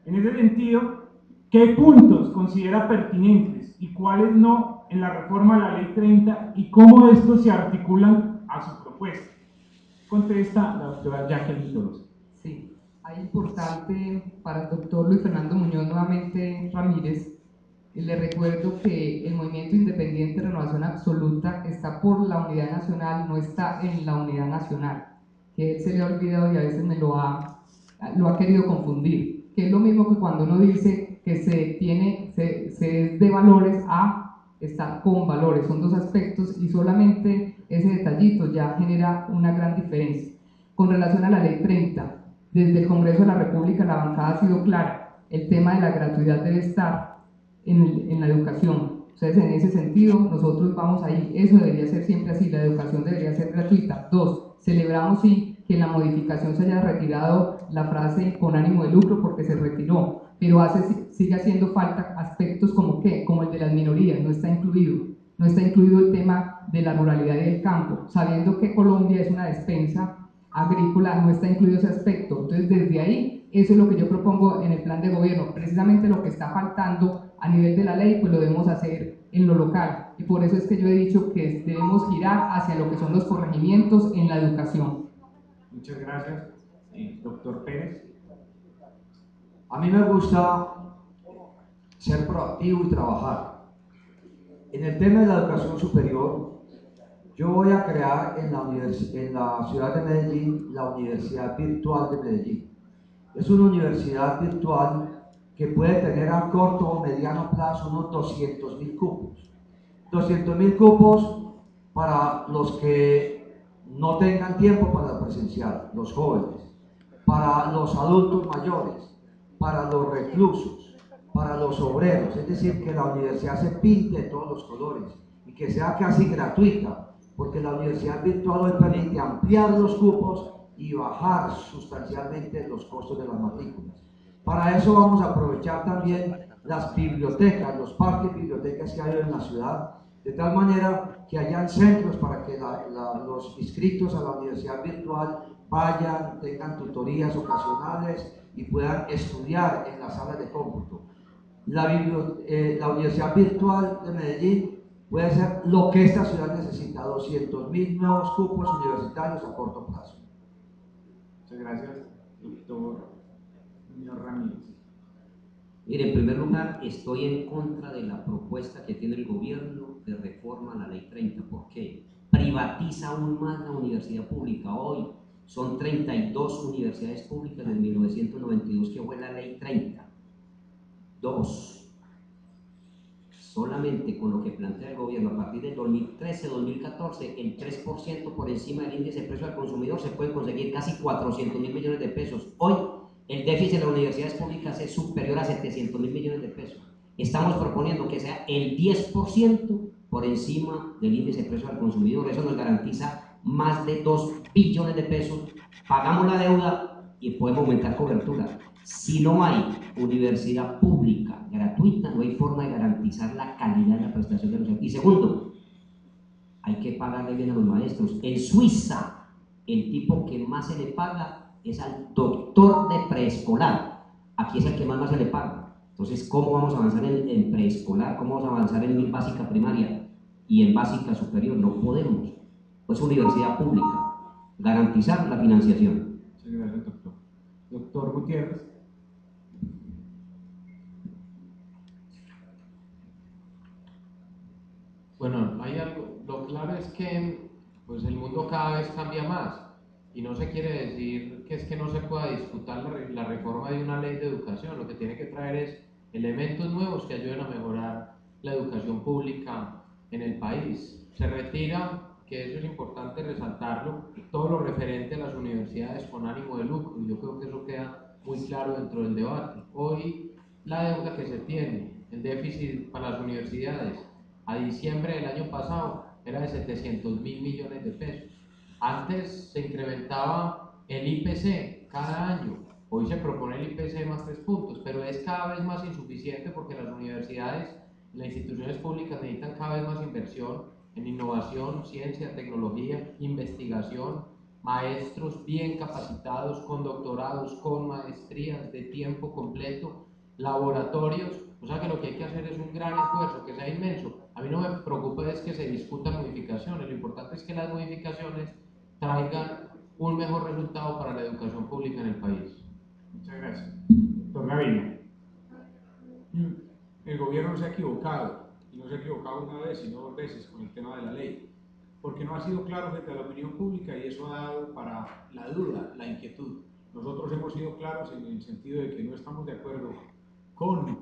En ese sentido, ¿qué puntos considera pertinentes y cuáles no en la reforma de la Ley 30 y cómo estos se articulan a su propuesta? Contesta la doctora Jacqueline Tolosa. Sí, es importante para el doctor Luis Fernando Muñoz nuevamente Ramírez. Le recuerdo que el Movimiento Independiente de Renovación Absoluta está por la unidad nacional, no está en la unidad nacional, que él se le ha olvidado y a veces lo ha querido confundir, que es lo mismo que cuando uno dice que se es de valores a estar con valores, son dos aspectos y solamente ese detallito ya genera una gran diferencia. Con relación a la Ley 30, desde el Congreso de la República la bancada ha sido clara, el tema de la gratuidad debe estar en la educación. Entonces, en ese sentido, nosotros vamos ahí. Eso debería ser siempre así, la educación debería ser gratuita. Dos, celebramos sí que en la modificación se haya retirado la frase con ánimo de lucro porque se retiró, pero sigue haciendo falta aspectos como el de las minorías, no está incluido. No está incluido el tema de la ruralidad y del campo, sabiendo que Colombia es una despensa agrícola, no está incluido ese aspecto. Entonces, desde ahí, eso es lo que yo propongo en el plan de gobierno, precisamente lo que está faltando a nivel de la ley, pues lo debemos hacer en lo local, y por eso es que yo he dicho que debemos girar hacia lo que son los corregimientos en la educación. Muchas gracias. Doctor Pérez. A mí me gusta ser proactivo y trabajar. En el tema de la educación superior, yo voy a crear en la ciudad de Medellín la Universidad Virtual de Medellín. Es una universidad virtual que puede tener a corto o mediano plazo unos 200.000 cupos. 200.000 cupos para los que no tengan tiempo para la presencial, los jóvenes, para los adultos mayores, para los reclusos, para los obreros, es decir, que la universidad se pinte de todos los colores y que sea casi gratuita, porque la universidad virtual hoy permite ampliar los cupos y bajar sustancialmente los costos de las matrículas. Para eso vamos a aprovechar también las bibliotecas, los parques bibliotecas que hay en la ciudad, de tal manera que hayan centros para que los inscritos a la universidad virtual vayan, tengan tutorías ocasionales y puedan estudiar en las salas de cómputo. La Universidad Virtual de Medellín puede ser lo que esta ciudad necesita, 200.000 nuevos cupos universitarios a corto plazo. Muchas gracias, doctor Ramírez. Mire, en primer lugar, estoy en contra de la propuesta que tiene el gobierno de reforma a la Ley 30. ¿Por qué? Privatiza aún más la universidad pública. Hoy son 32 universidades públicas desde 1992 que fue la Ley 30. Dos, solamente con lo que plantea el gobierno a partir del 2013-2014, el 3% por encima del índice de precio al consumidor se pueden conseguir casi 400.000 millones de pesos. Hoy el déficit de las universidades públicas es superior a 700.000 millones de pesos. Estamos proponiendo que sea el 10% por encima del índice de precio al consumidor. Eso nos garantiza más de 2 billones de pesos. Pagamos la deuda y podemos aumentar cobertura. Si no hay universidad pública gratuita, no hay forma de garantizar la calidad de la prestación de los servicios. Y segundo, hay que pagarle bien a los maestros. En Suiza, el tipo que más se le paga es al doctor de preescolar. Aquí es el que más se le paga. Entonces, ¿cómo vamos a avanzar en preescolar? ¿Cómo vamos a avanzar en básica primaria y en básica superior? No podemos. Pues universidad pública. Garantizar la financiación. Muchas gracias, doctor. Doctor Gutiérrez. Bueno, hay algo, lo claro es que pues el mundo cada vez cambia más y no se quiere decir que es que no se pueda disputar la reforma de una ley de educación. Lo que tiene que traer es elementos nuevos que ayuden a mejorar la educación pública en el país. Se retira, que eso es importante resaltarlo, todo lo referente a las universidades con ánimo de lucro, y yo creo que eso queda muy claro dentro del debate. Hoy la deuda que se tiene, el déficit para las universidades, a diciembre del año pasado era de 700.000 millones de pesos. Antes se incrementaba el IPC cada año, hoy se propone el IPC más 3 puntos, pero es cada vez más insuficiente porque las universidades, las instituciones públicas necesitan cada vez más inversión en innovación, ciencia, tecnología, investigación, maestros bien capacitados, con doctorados, con maestrías de tiempo completo, laboratorios. O sea que lo que hay que hacer es un gran esfuerzo, que sea inmenso. A mí no me preocupa es que se discutan modificaciones, lo importante es que las modificaciones traigan un mejor resultado para la educación pública en el país. Muchas gracias. Doctor Gaviria. El gobierno se ha equivocado, y no se ha equivocado una vez, sino 2 veces con el tema de la ley, porque no ha sido claro frente a la opinión pública y eso ha dado para la duda, la inquietud. Nosotros hemos sido claros en el sentido de que no estamos de acuerdo con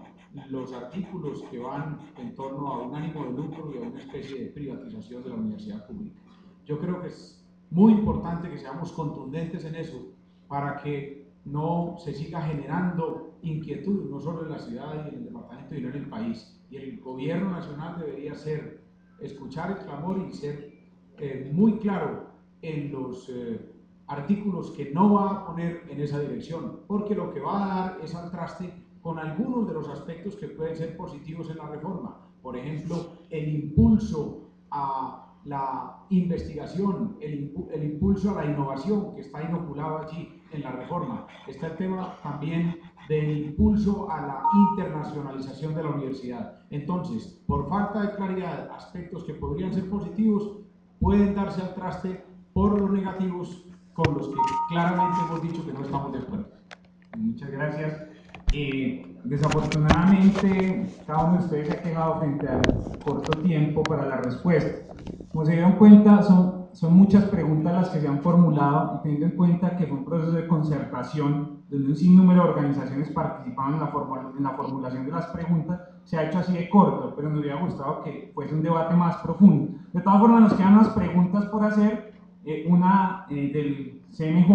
los artículos que van en torno a un ánimo de lucro y a una especie de privatización de la universidad pública. Yo creo que es muy importante que seamos contundentes en eso para que no se siga generando inquietud, no solo en la ciudad y en el departamento, sino en el país. Y el gobierno nacional debería escuchar el clamor y ser muy claro en los artículos que no va a poner en esa dirección, porque lo que va a dar es al traste con algunos de los aspectos que pueden ser positivos en la reforma. Por ejemplo, el impulso a la investigación, el impulso a la innovación que está inoculado allí en la reforma. Está el tema también del impulso a la internacionalización de la universidad. Entonces, por falta de claridad, aspectos que podrían ser positivos pueden darse al traste por los negativos con los que claramente hemos dicho que no estamos de acuerdo. Muchas gracias. Desafortunadamente, cada uno de ustedes se ha quejado frente al corto tiempo para la respuesta. Como se dieron cuenta, son muchas preguntas las que se han formulado, y teniendo en cuenta que fue un proceso de concertación donde un sinnúmero de organizaciones participaban en la formulación de las preguntas, se ha hecho así de corto, pero nos hubiera gustado que fuese un debate más profundo. De todas formas, nos quedan unas preguntas por hacer, una del CMJ,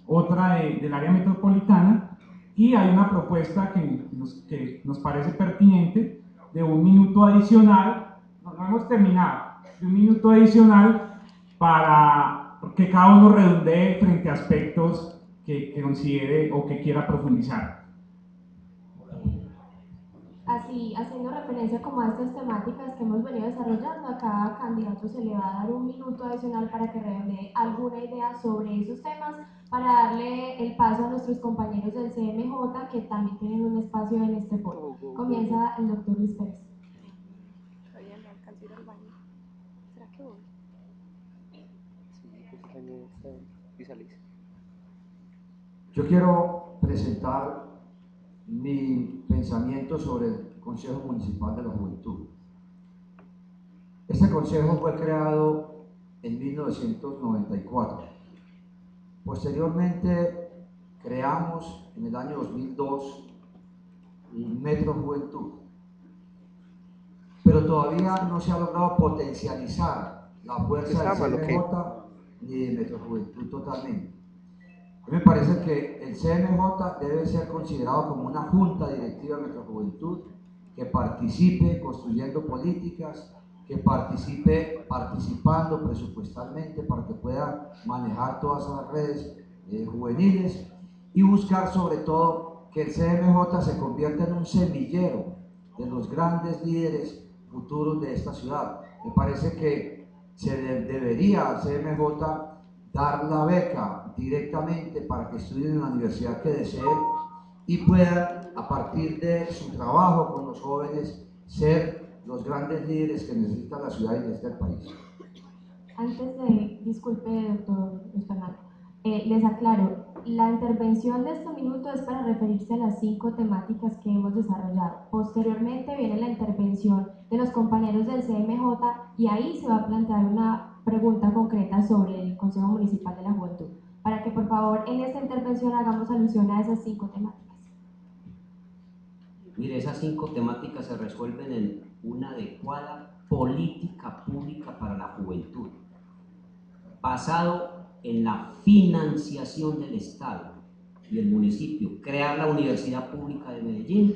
otra del área metropolitana, y hay una propuesta que nos parece pertinente de 1 minuto adicional, no hemos terminado, de 1 minuto adicional para que cada uno redondee frente a aspectos que considere o que quiera profundizar. Así, haciendo referencia como a estas temáticas que hemos venido desarrollando, a cada candidato se le va a dar 1 minuto adicional para que redondee alguna idea sobre esos temas, para darle el paso a nuestros compañeros del CMJ que también tienen un espacio en este foro. Comienza el doctor Luis Pérez. Yo quiero presentar mi pensamiento sobre el Consejo Municipal de la Juventud. Este consejo fue creado en 1994. Posteriormente creamos en el año 2002 un Metro Juventud, pero todavía no se ha logrado potencializar la fuerza del CMJ ni de Metro Juventud totalmente. A mí me parece que el CMJ debe ser considerado como una junta directiva de Metro Juventud que participe construyendo políticas, que participe participando presupuestalmente para que pueda manejar todas las redes juveniles y buscar sobre todo que el CMJ se convierta en un semillero de los grandes líderes futuros de esta ciudad. Me parece que se debería al CMJ dar la beca directamente para que estudien en la universidad que deseen y puedan, a partir de su trabajo con los jóvenes, ser los grandes líderes que necesita la ciudad y necesita el país. Antes de, disculpe, doctor Fernando, les aclaro, la intervención de este minuto es para referirse a las 5 temáticas que hemos desarrollado. Posteriormente viene la intervención de los compañeros del CMJ y ahí se va a plantear una pregunta concreta sobre el Consejo Municipal de la Juventud, para que por favor en esta intervención hagamos alusión a esas 5 temáticas. Mire, esas 5 temáticas se resuelven en una adecuada política pública para la juventud, basado en la financiación del Estado y el municipio. Crear la Universidad Pública de Medellín.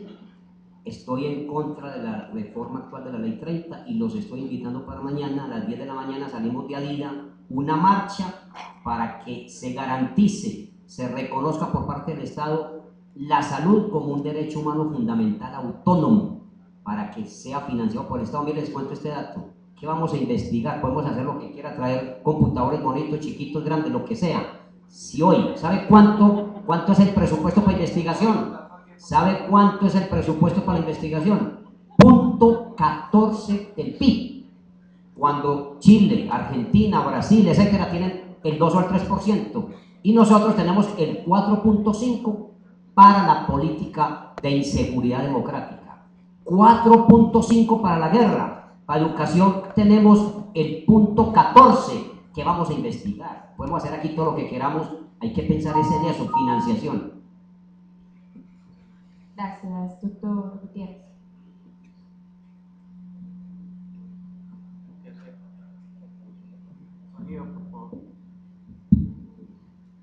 Estoy en contra de la reforma actual de la Ley 30 y los estoy invitando para mañana. A las 10 de la mañana salimos de Adila, una marcha para que se garantice, se reconozca por parte del Estado la salud como un derecho humano fundamental autónomo, para que sea financiado por el Estado. Miren, les cuento este dato. ¿Qué vamos a investigar? Podemos hacer lo que quiera, traer computadores bonitos, chiquitos, grandes, lo que sea. Si hoy, ¿sabe cuánto es el presupuesto para investigación? ¿Sabe cuánto es el presupuesto para la investigación? 0.14 del PIB. Cuando Chile, Argentina, Brasil, etcétera, tienen el 2 o el 3%. Y nosotros tenemos el 4.5% para la política de inseguridad democrática. 4.5% para la guerra. Para educación tenemos el 0.14% que vamos a investigar. Podemos hacer aquí todo lo que queramos, hay que pensar en eso, financiación. Gracias, doctor Gutiérrez.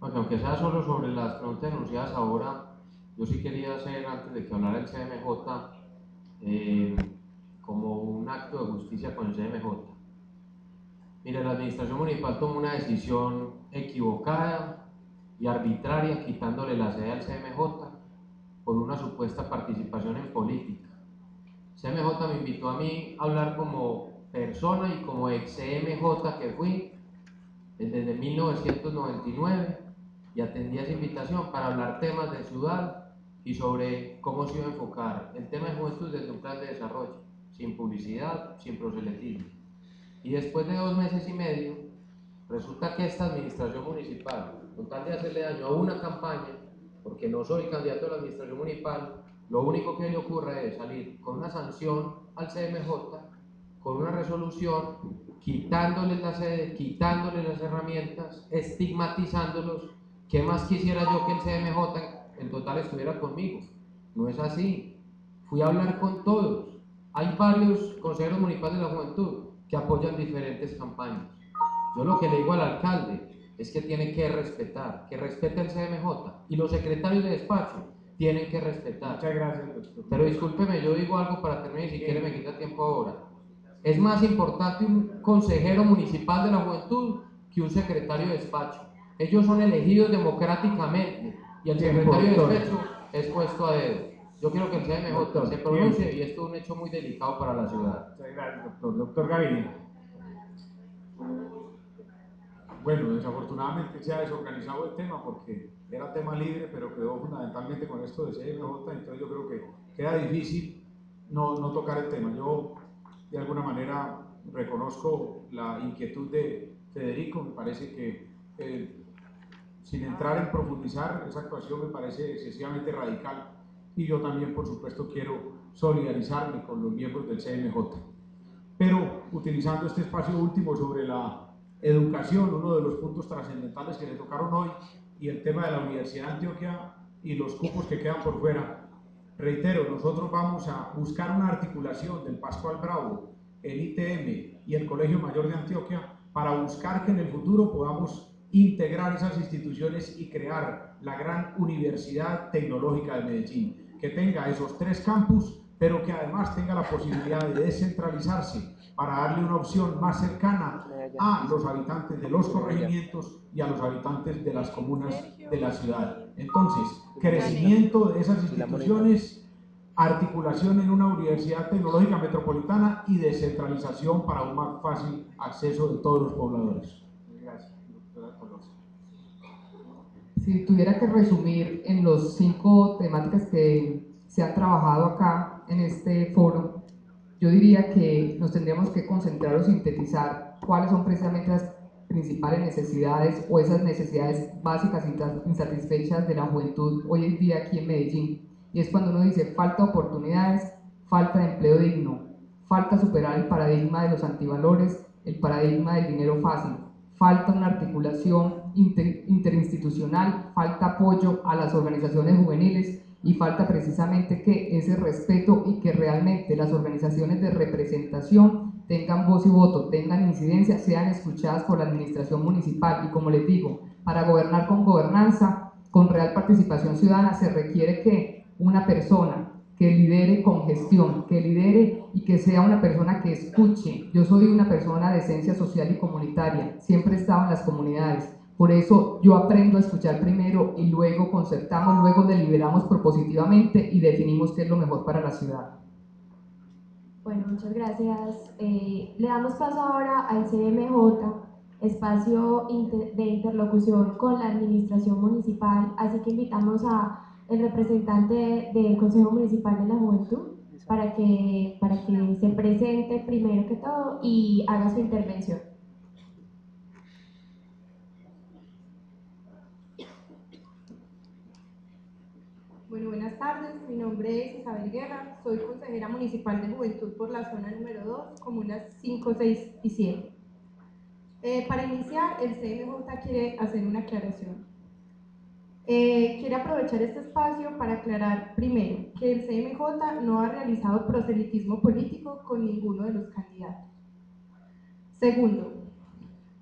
Bueno, aunque sea solo sobre las preguntas enunciadas ahora, yo sí quería hacer, antes de que hablara el CMJ, como un acto de justicia con el CMJ. Mire, la administración municipal tomó una decisión equivocada y arbitraria quitándole la sede al CMJ por una supuesta participación en política. CMJ me invitó a mí a hablar como persona y como ex CMJ que fui desde 1999 y atendí esa invitación para hablar temas de ciudad y sobre cómo se iba a enfocar el tema de juventud desde un plan de desarrollo, sin publicidad, sin proselitismo. Y después de 2 meses y medio, resulta que esta administración municipal, con tal de hacerle daño a una campaña, porque no soy candidato a la administración municipal, lo único que le ocurre es salir con una sanción al CMJ, con una resolución, quitándoles la sede, quitándoles las herramientas, estigmatizándolos. ¿Qué más quisiera yo que el CMJ en total estuviera conmigo? No es así. Fui a hablar con todos. Hay varios consejeros municipales de la juventud que apoyan diferentes campañas. Yo lo que le digo al alcalde es que tiene que respetar, que respete el CMJ, y los secretarios de despacho tienen que respetar. Muchas gracias, doctor. Pero discúlpeme, yo digo algo para terminar y si quiere me quita tiempo ahora. Es más importante un consejero municipal de la juventud que un secretario de despacho. Ellos son elegidos democráticamente y el secretario de despacho es puesto a dedo. Yo quiero que el CMJ se pronuncie y esto es un hecho muy delicado para la ciudad. Muchas gracias, doctor. Doctor Gaviria. Bueno, desafortunadamente se ha desorganizado el tema porque era tema libre, pero quedó fundamentalmente con esto de CMJ, entonces yo creo que queda difícil no tocar el tema. Yo de alguna manera reconozco la inquietud de Federico, me parece que sin entrar en profundizar, esa actuación me parece excesivamente radical y yo también por supuesto quiero solidarizarme con los miembros del CMJ. Pero utilizando este espacio último sobre la educación, uno de los puntos trascendentales que le tocaron hoy, y el tema de la Universidad de Antioquia y los cupos que quedan por fuera, reitero, nosotros vamos a buscar una articulación del Pascual Bravo, el ITM y el Colegio Mayor de Antioquia para buscar que en el futuro podamos integrar esas instituciones y crear la gran Universidad Tecnológica de Medellín, que tenga esos 3 campus, pero que además tenga la posibilidad de descentralizarse para darle una opción más cercana a los habitantes de los corregimientos y a los habitantes de las comunas de la ciudad. Entonces, crecimiento de esas instituciones, articulación en una universidad tecnológica metropolitana y descentralización para un más fácil acceso de todos los pobladores. Gracias, doctora Tolosa. Si tuviera que resumir en los 5 temáticas que se han trabajado acá en este foro, yo diría que nos tendríamos que concentrar o sintetizar cuáles son precisamente las principales necesidades o esas necesidades básicas insatisfechas de la juventud hoy en día aquí en Medellín. Y es cuando uno dice falta de oportunidades, falta de empleo digno, falta superar el paradigma de los antivalores, el paradigma del dinero fácil, falta una articulación interinstitucional, falta apoyo a las organizaciones juveniles y falta precisamente que ese respeto y que realmente las organizaciones de representación tengan voz y voto, tengan incidencia, sean escuchadas por la administración municipal. Y como les digo, para gobernar con gobernanza, con real participación ciudadana, se requiere que una persona que lidere con gestión, que lidere y que sea una persona que escuche. Yo soy una persona de esencia social y comunitaria, siempre he estado en las comunidades, por eso yo aprendo a escuchar primero y luego concertamos, luego deliberamos propositivamente y definimos qué es lo mejor para la ciudad. Bueno, muchas gracias. Le damos paso ahora al CMJ, espacio de interlocución con la administración municipal, así que invitamos a el representante del Consejo Municipal de la Juventud para que se presente primero que todo y haga su intervención. Bueno, buenas tardes, mi nombre es Isabel Guerra, soy consejera municipal de Juventud por la zona número 2, comunas 5, 6 y 7. Para iniciar, el CMJ quiere hacer una aclaración. Quiero aprovechar este espacio para aclarar primero que el CMJ no ha realizado proselitismo político con ninguno de los candidatos. Segundo,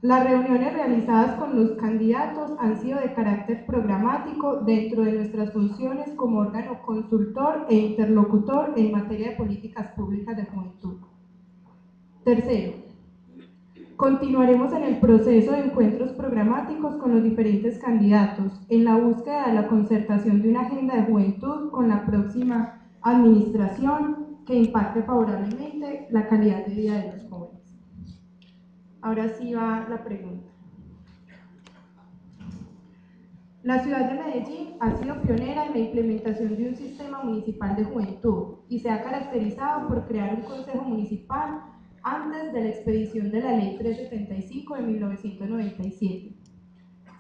las reuniones realizadas con los candidatos han sido de carácter programático dentro de nuestras funciones como órgano consultor e interlocutor en materia de políticas públicas de juventud. Tercero, continuaremos en el proceso de encuentros programáticos con los diferentes candidatos en la búsqueda de la concertación de una agenda de juventud con la próxima administración que impacte favorablemente la calidad de vida de los jóvenes. Ahora sí va la pregunta. La ciudad de Medellín ha sido pionera en la implementación de un sistema municipal de juventud y se ha caracterizado por crear un consejo municipal antes de la expedición de la Ley 375 de 1997.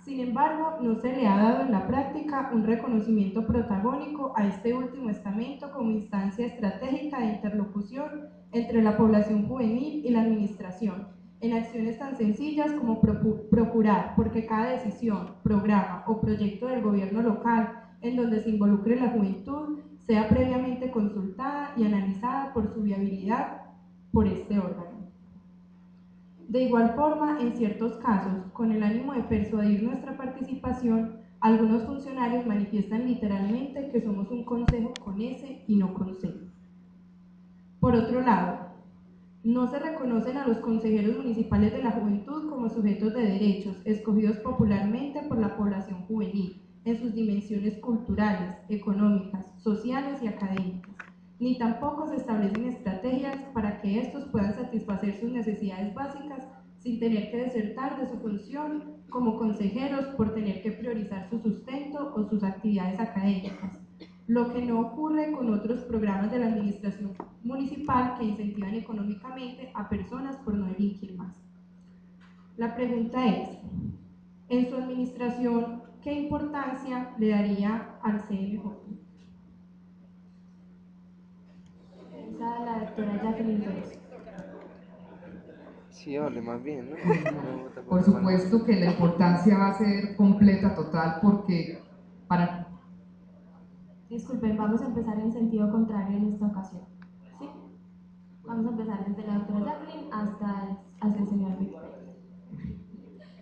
Sin embargo, no se le ha dado en la práctica un reconocimiento protagónico a este último estamento como instancia estratégica de interlocución entre la población juvenil y la administración, en acciones tan sencillas como procurar porque cada decisión, programa o proyecto del gobierno local en donde se involucre la juventud sea previamente consultada y analizada por su viabilidad por este órgano. De igual forma, en ciertos casos, con el ánimo de persuadir nuestra participación, algunos funcionarios manifiestan literalmente que somos un consejo con S y no con C. Por otro lado, no se reconocen a los consejeros municipales de la juventud como sujetos de derechos, escogidos popularmente por la población juvenil, en sus dimensiones culturales, económicas, sociales y académicas. Ni tampoco se establecen estrategias para que estos puedan satisfacer sus necesidades básicas sin tener que desertar de su función como consejeros por tener que priorizar su sustento o sus actividades académicas, lo que no ocurre con otros programas de la administración municipal que incentivan económicamente a personas por no delinquir más. La pregunta es, en su administración, ¿qué importancia le daría al CMJ? La doctora Jacqueline Pérez. Sí, hable más bien, ¿no? Por supuesto que la importancia va a ser completa, total, porque para... Disculpen, vamos a empezar en sentido contrario en esta ocasión. ¿Sí? Vamos a empezar desde la doctora Jacqueline hasta el señor Víctor.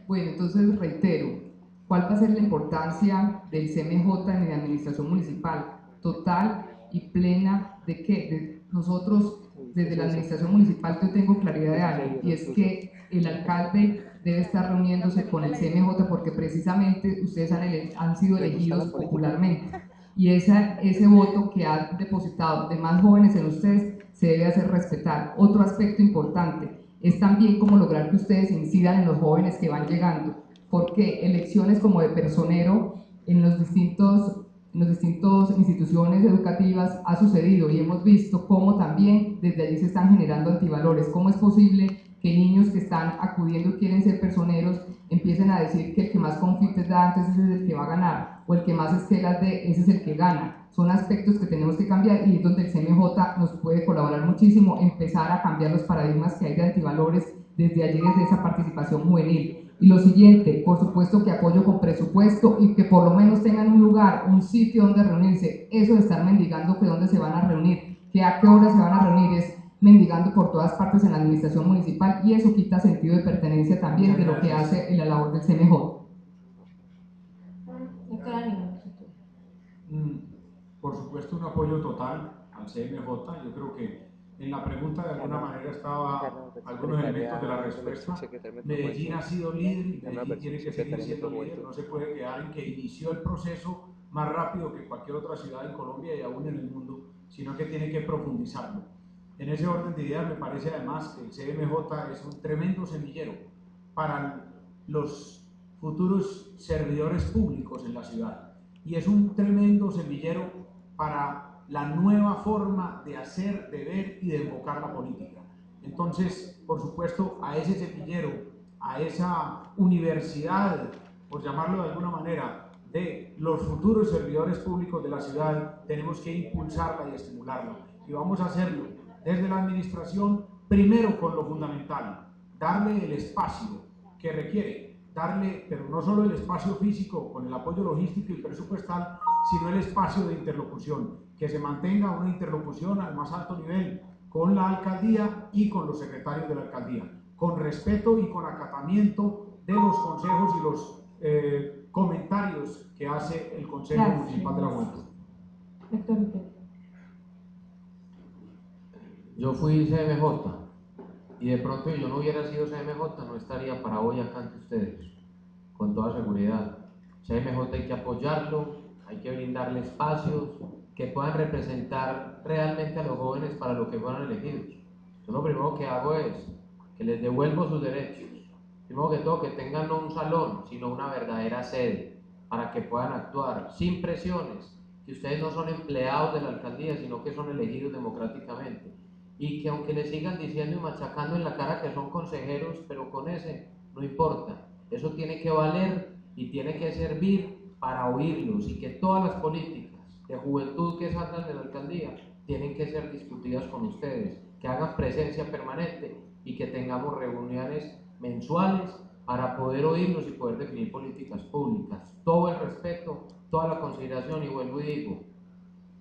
Bueno, entonces reitero, ¿cuál va a ser la importancia del CMJ en la administración municipal? Total y plena de que nosotros desde la administración municipal yo tengo claridad de algo, y es que el alcalde debe estar reuniéndose con el CMJ porque precisamente ustedes han sido elegidos popularmente y ese voto que ha depositado de más jóvenes en ustedes se debe hacer respetar. Otro aspecto importante es también cómo lograr que ustedes incidan en los jóvenes que van llegando, porque elecciones como de personero en las distintas instituciones educativas ha sucedido y hemos visto cómo también desde allí se están generando antivalores. ¿Cómo es posible que niños que están acudiendo y quieren ser personeros empiecen a decir que el que más confites da antes ese es el que va a ganar, o el que más esquelas dé, ese es el que gana? Son aspectos que tenemos que cambiar y es donde el CMJ nos puede colaborar muchísimo, empezar a cambiar los paradigmas que hay de antivalores desde allí, desde esa participación juvenil. Y lo siguiente, por supuesto que apoyo con presupuesto y que por lo menos tengan un lugar, un sitio donde reunirse. Eso de estar mendigando que dónde se van a reunir, que a qué hora se van a reunir, es mendigando por todas partes en la administración municipal, y eso quita sentido de pertenencia también de lo que hace la labor del CMJ. Por supuesto, un apoyo total al CMJ. Yo creo que en la pregunta de alguna manera estaba algunos elementos de la respuesta. Medellín ha sido líder y Medellín tiene que seguir siendo líder. No se puede quedar en que inició el proceso más rápido que cualquier otra ciudad en Colombia y aún en el mundo, sino que tiene que profundizarlo. En ese orden de ideas me parece además que el CMJ es un tremendo semillero para los futuros servidores públicos en la ciudad, y es un tremendo semillero para la nueva forma de hacer, de ver y de enfocar la política. Entonces, por supuesto, a ese semillero, a esa universidad, por llamarlo de alguna manera, de los futuros servidores públicos de la ciudad, tenemos que impulsarla y estimularla. Y vamos a hacerlo desde la administración, primero con lo fundamental, darle el espacio que requiere, darle, pero no solo el espacio físico con el apoyo logístico y presupuestal, sino el espacio de interlocución, que se mantenga una interlocución al más alto nivel con la alcaldía y con los secretarios de la alcaldía, con respeto y con acatamiento de los consejos y los comentarios que hace el Consejo Municipal de la Juventud. Yo fui CMJ y de pronto si yo no hubiera sido CMJ no estaría para hoy acá ante ustedes, con toda seguridad. CMJ hay que apoyarlo, hay que brindarle espacios que puedan representar realmente a los jóvenes para lo que fueron elegidos. Yo lo primero que hago es que les devuelvo sus derechos. Primero que todo, que tengan no un salón, sino una verdadera sede para que puedan actuar sin presiones, que ustedes no son empleados de la alcaldía, sino que son elegidos democráticamente. Y que aunque les sigan diciendo y machacando en la cara que son consejeros, pero con ese no importa. Eso tiene que valer y tiene que servir para oírlos, y que todas las políticas de juventud que salgan de la alcaldía tienen que ser discutidas con ustedes, que hagan presencia permanente y que tengamos reuniones mensuales para poder oírlos y poder definir políticas públicas. Todo el respeto, toda la consideración, y vuelvo y digo,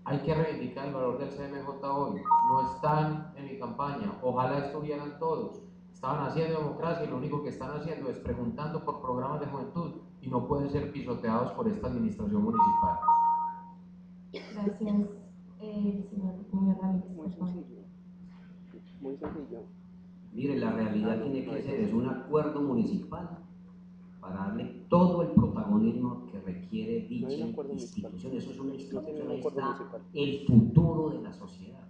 hay que reivindicar el valor del CMJ hoy. No están en mi campaña, ojalá estuvieran todos. Estaban haciendo democracia y lo único que están haciendo es preguntando por programas de juventud y no pueden ser pisoteados por esta administración municipal. Gracias, señor Puño Ramírez. Muy sencillo. Mire, la realidad tiene que ser es un acuerdo municipal para darle todo el protagonismo que requiere dicha institución. Eso es una institución, ahí está el futuro de la sociedad.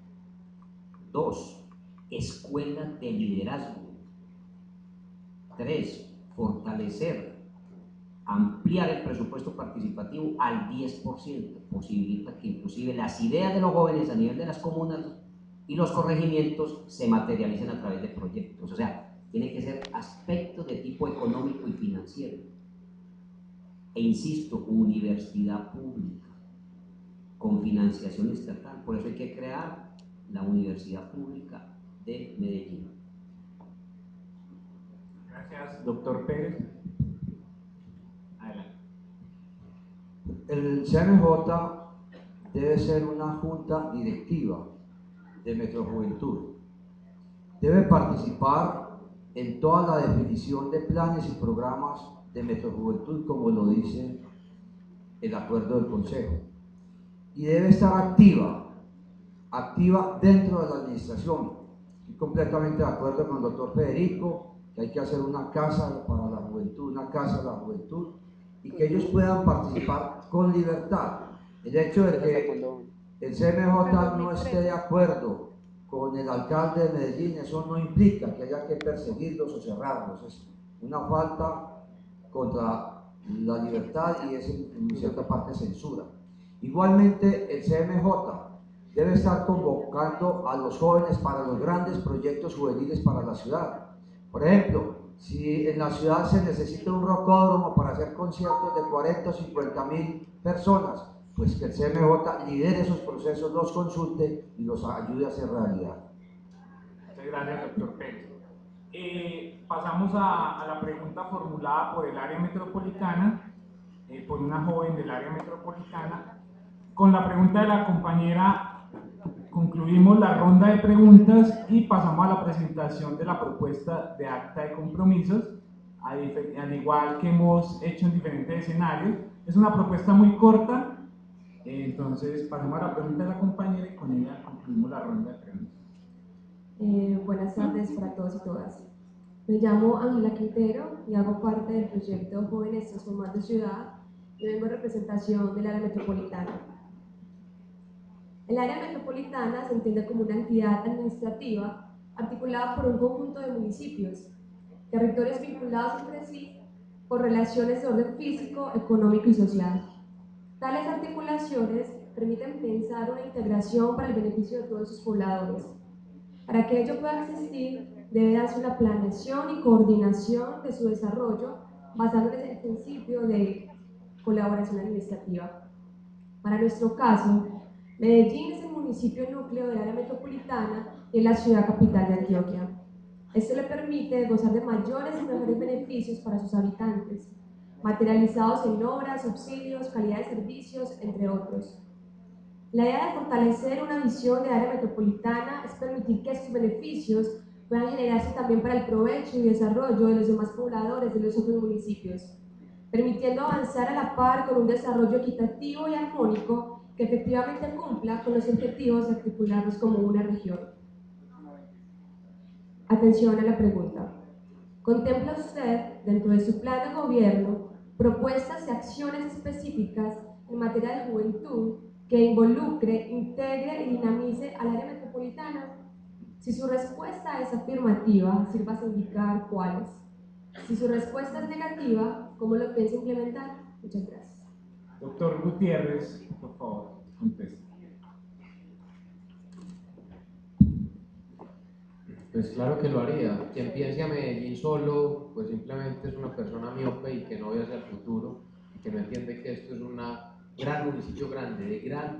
2. Escuela de liderazgo. 3. Fortalecer, ampliar el presupuesto participativo al 10%, posibilita que inclusive las ideas de los jóvenes a nivel de las comunas y los corregimientos se materialicen a través de proyectos. O sea, tiene que ser aspectos de tipo económico y financiero. E insisto, universidad pública con financiación estatal. Por eso hay que crear la Universidad Pública de Medellín. Gracias, doctor Pérez. Adelante. El CMJ debe ser una junta directiva de Metrojuventud. Debe participar en toda la definición de planes y programas de Metrojuventud, como lo dice el acuerdo del Consejo. Y debe estar activa dentro de la administración. Estoy completamente de acuerdo con el doctor Federico, que hay que hacer una casa para la juventud, una casa de la juventud, y que ellos puedan participar con libertad. El hecho de que el CMJ no esté de acuerdo con el alcalde de Medellín, eso no implica que haya que perseguirlos o cerrarlos. Es una falta contra la libertad y es en cierta parte censura. Igualmente, el CMJ debe estar convocando a los jóvenes para los grandes proyectos juveniles para la ciudad. Por ejemplo, si en la ciudad se necesita un rocódromo para hacer conciertos de 40 o 50 mil personas, pues que el CMJ lidere esos procesos, los consulte y los ayude a hacer realidad. Muchas gracias, doctor Pérez. Pasamos a la pregunta formulada por el área metropolitana, por una joven del área metropolitana. Con la pregunta de la compañera concluimos la ronda de preguntas y pasamos a la presentación de la propuesta de acta de compromisos, al igual que hemos hecho en diferentes escenarios. Es una propuesta muy corta, entonces pasamos a la pregunta de la compañera y con ella concluimos la ronda de preguntas. Buenas tardes para todos y todas. Me llamo Ángela Quintero y hago parte del proyecto Jóvenes Transformando Ciudad y vengo en representación del área metropolitana. El área metropolitana se entiende como una entidad administrativa articulada por un conjunto de municipios, territorios vinculados entre sí por relaciones de orden físico, económico y social. Tales articulaciones permiten pensar una integración para el beneficio de todos sus pobladores. Para que ello pueda existir, debe darse una planeación y coordinación de su desarrollo basado en el principio de colaboración administrativa. Para nuestro caso, Medellín es el municipio núcleo del área metropolitana y es la ciudad capital de Antioquia. Esto le permite gozar de mayores y mejores beneficios para sus habitantes, materializados en obras, subsidios, calidad de servicios, entre otros. La idea de fortalecer una visión de área metropolitana es permitir que estos beneficios puedan generarse también para el provecho y desarrollo de los demás pobladores de los otros municipios, permitiendo avanzar a la par con un desarrollo equitativo y armónico que efectivamente cumpla con los objetivos de articularnos como una región. Atención a la pregunta. ¿Contempla usted, dentro de su plan de gobierno, propuestas y acciones específicas en materia de juventud que involucre, integre y dinamice al área metropolitana? Si su respuesta es afirmativa, sírvase a indicar cuáles. Si su respuesta es negativa, ¿cómo lo piensa implementar? Muchas gracias. Doctor Gutiérrez, por favor, conteste. Pues claro que lo haría. Quien piense a Medellín solo, pues simplemente es una persona miope y que no ve hacia el futuro, y que no entiende que esto es un gran municipio grande,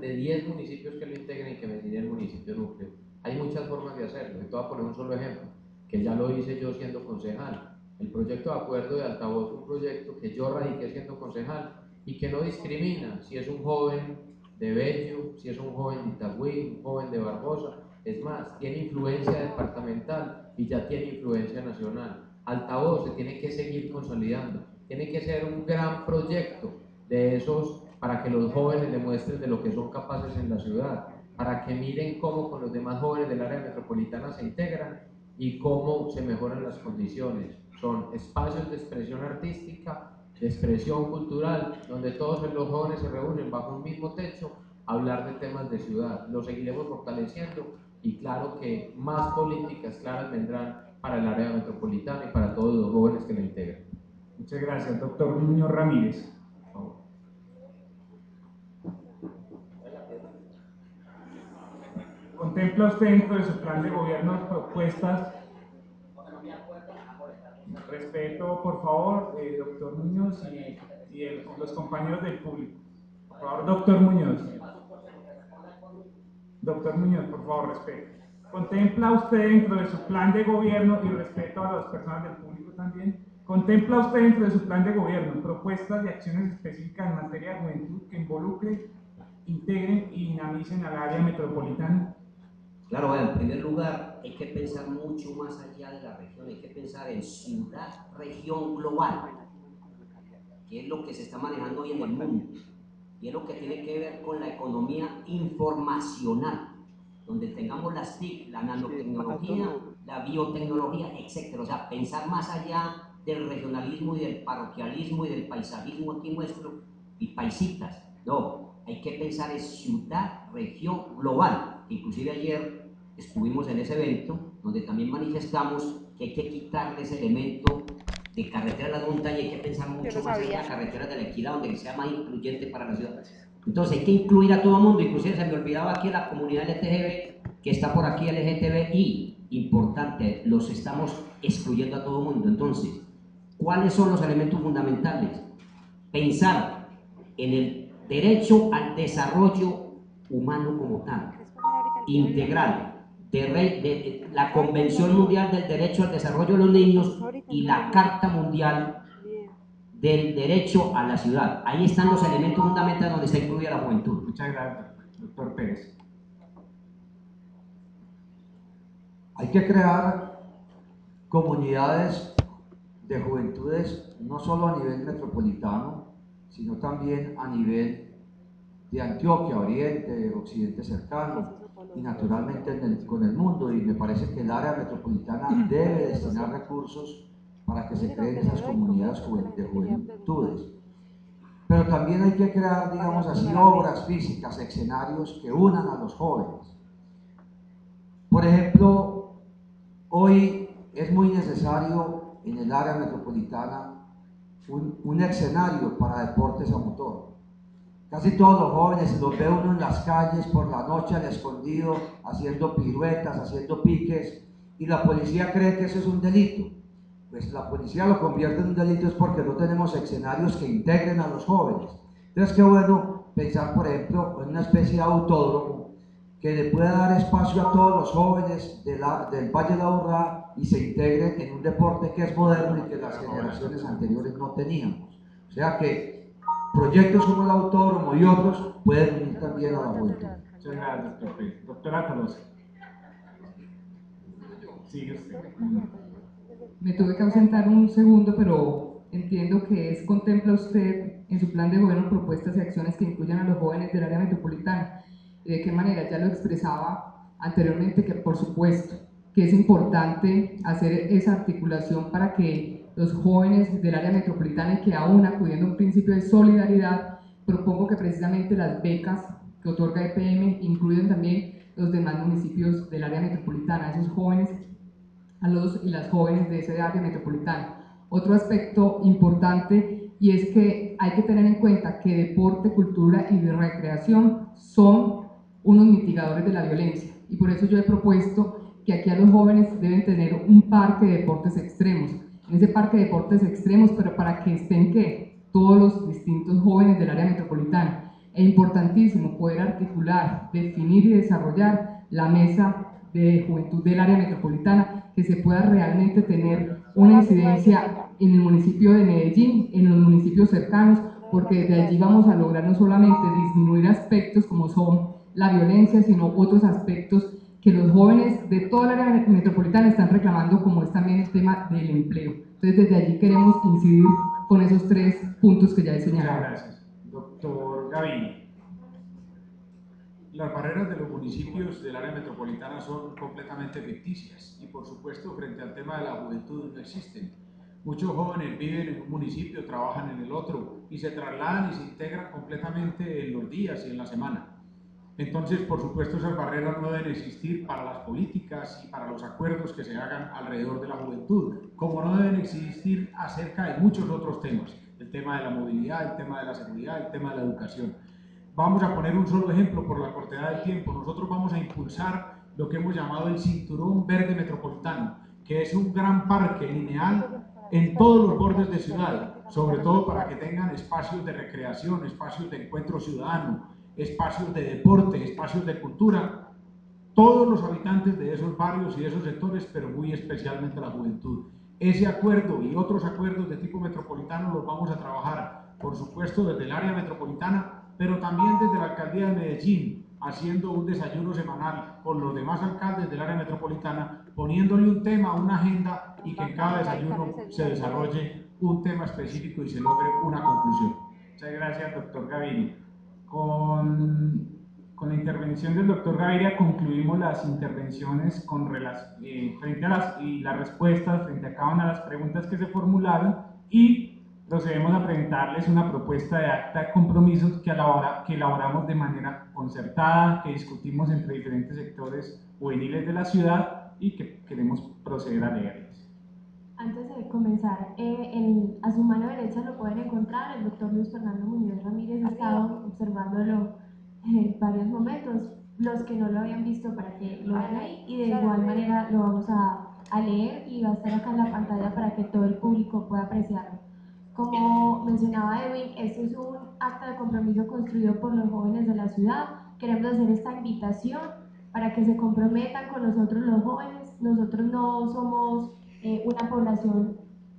de 10 municipios que lo integren y que Medellín es el municipio núcleo. Hay muchas formas de hacerlo. Te voy a poner un solo ejemplo, que ya lo hice yo siendo concejal. El proyecto de acuerdo de Altavoz fue un proyecto que yo radiqué siendo concejal y que no discrimina si es un joven de Bello, si es un joven de Itagüí, un joven de Barbosa. Es más, tiene influencia departamental y ya tiene influencia nacional. Altavoz se tiene que seguir consolidando, tiene que ser un gran proyecto de esos para que los jóvenes demuestren de lo que son capaces en la ciudad, para que miren cómo con los demás jóvenes del área metropolitana se integran y cómo se mejoran las condiciones. Son espacios de expresión artística, de expresión cultural, donde todos los jóvenes se reúnen bajo un mismo techo a hablar de temas de ciudad. Lo seguiremos fortaleciendo y claro que más políticas claras vendrán para el área metropolitana y para todos los jóvenes que la integran. Muchas gracias, doctor Muñoz Ramírez. Por favor. ¿Contempla usted dentro de su plan de gobierno propuestas? Respeto, por favor, doctor Muñoz y los compañeros del público. Por favor, doctor Muñoz. Doctor Muñoz, por favor, respeto. ¿Contempla usted dentro de su plan de gobierno, y respeto a las personas del público también, contempla usted dentro de su plan de gobierno propuestas y acciones específicas en materia de juventud que involucren, integren y dinamicen al área metropolitana? Claro, bueno, en primer lugar hay que pensar mucho más allá de la región, hay que pensar en ciudad, región global, que es lo que se está manejando hoy en el mundo, y es lo que tiene que ver con la economía informacional, donde tengamos las TIC, la nanotecnología, la biotecnología, etc. O sea, pensar más allá del regionalismo y del parroquialismo y del paisajismo aquí nuestro, y paisitas, no, hay que pensar en ciudad, región global. Inclusive ayer estuvimos en ese evento donde también manifestamos que hay que quitarle ese elemento de carretera a la montaña hay que pensar mucho más en las carreteras de la equidad, donde sea más incluyente para la ciudad. Entonces hay que incluir a todo el mundo, inclusive se me olvidaba aquí la comunidad LGTB, que está por aquí, LGTBI, importante, los estamos excluyendo a todo el mundo. Entonces, ¿cuáles son los elementos fundamentales? Pensar en el derecho al desarrollo humano como tal, integral, de la Convención Mundial del Derecho al Desarrollo de los Niños y la Carta Mundial del Derecho a la Ciudad. Ahí están los elementos fundamentales donde está incluida la juventud. Muchas gracias, doctor Pérez. Hay que crear comunidades de juventudes no solo a nivel metropolitano, sino también a nivel de Antioquia, Oriente, Occidente cercano y naturalmente con el mundo, y me parece que el área metropolitana debe destinar recursos para que se creen esas comunidades de juventudes. Pero también hay que crear, digamos así, obras físicas, escenarios que unan a los jóvenes. Por ejemplo, hoy es muy necesario en el área metropolitana un escenario para deportes a motor. Casi todos los jóvenes los ve uno en las calles por la noche al escondido, haciendo piruetas, haciendo piques, y la policía cree que eso es un delito. Pues la policía lo convierte en un delito es porque no tenemos escenarios que integren a los jóvenes. Entonces, qué bueno pensar, por ejemplo, en una especie de autódromo que le pueda dar espacio a todos los jóvenes del Valle de la Aburrá y se integren en un deporte que es moderno y que las generaciones anteriores no teníamos. O sea que proyectos como el autódromo y otros pueden unir también a la juventud. Muchas gracias, doctor Pérez. Doctora Tolosa. Sigue usted. Me tuve que ausentar un segundo, pero entiendo que contempla usted en su plan de gobierno propuestas y acciones que incluyan a los jóvenes del área metropolitana. ¿De qué manera? Ya lo expresaba anteriormente que por supuesto que es importante hacer esa articulación para que los jóvenes del área metropolitana, y que aún acudiendo a un principio de solidaridad, propongo que precisamente las becas que otorga EPM incluyan también los demás municipios del área metropolitana, esos jóvenes, a los y las jóvenes de ese área metropolitana. Otro aspecto importante, y es que hay que tener en cuenta que deporte, cultura y recreación son unos mitigadores de la violencia, y por eso yo he propuesto que aquí a los jóvenes deben tener un parque de deportes extremos. En ese parque de deportes extremos, pero para que estén todos los distintos jóvenes del área metropolitana. Es importantísimo poder articular, definir y desarrollar la mesa de juventud del área metropolitana, que se pueda realmente tener una incidencia en el municipio de Medellín, en los municipios cercanos, porque desde allí vamos a lograr no solamente disminuir aspectos como son la violencia, sino otros aspectos que los jóvenes de toda el área metropolitana están reclamando, como es también el tema del empleo. Entonces desde allí queremos incidir con esos 3 puntos que ya he señalado. Muchas gracias. Doctor Gaviria. Las barreras de los municipios del área metropolitana son completamente ficticias y por supuesto frente al tema de la juventud no existen. Muchos jóvenes viven en un municipio, trabajan en el otro y se trasladan y se integran completamente en los días y en la semana. Entonces, por supuesto, esas barreras no deben existir para las políticas y para los acuerdos que se hagan alrededor de la juventud, como no deben existir acerca de muchos otros temas, el tema de la movilidad, el tema de la seguridad, el tema de la educación. Vamos a poner un solo ejemplo por la cortedad del tiempo. Nosotros vamos a impulsar lo que hemos llamado el Cinturón Verde Metropolitano, que es un gran parque lineal en todos los bordes de ciudad, sobre todo para que tengan espacios de recreación, espacios de encuentro ciudadano, espacios de deporte, espacios de cultura, todos los habitantes de esos barrios y de esos sectores, pero muy especialmente la juventud. Ese acuerdo y otros acuerdos de tipo metropolitano los vamos a trabajar, por supuesto, desde el área metropolitana, pero también desde la alcaldía de Medellín, haciendo un desayuno semanal con los demás alcaldes del área metropolitana, poniéndole un tema, una agenda, y que en cada desayuno se desarrolle un tema específico y se logre una conclusión. Muchas gracias, doctor Gaviria. Con la intervención del doctor Gaviria concluimos las intervenciones frente a las respuestas frente a cada una de las preguntas que se formularon, y procedemos a presentarles una propuesta de acta de compromisos que elaboramos de manera concertada, que discutimos entre diferentes sectores juveniles de la ciudad y que queremos proceder a leerles. Antes de comenzar, a su mano derecha lo pueden encontrar, el doctor Luis Fernando Muñoz Ramírez. Ha estado observándolo en varios momentos, los que no lo habían visto para que lo vean ahí, y de igual manera lo vamos a leer y va a estar acá en la pantalla para que todo el público pueda apreciarlo. Como mencionaba Edwin, este es un acta de compromiso construido por los jóvenes de la ciudad. Queremos hacer esta invitación para que se comprometan con nosotros los jóvenes. Nosotros no somos una población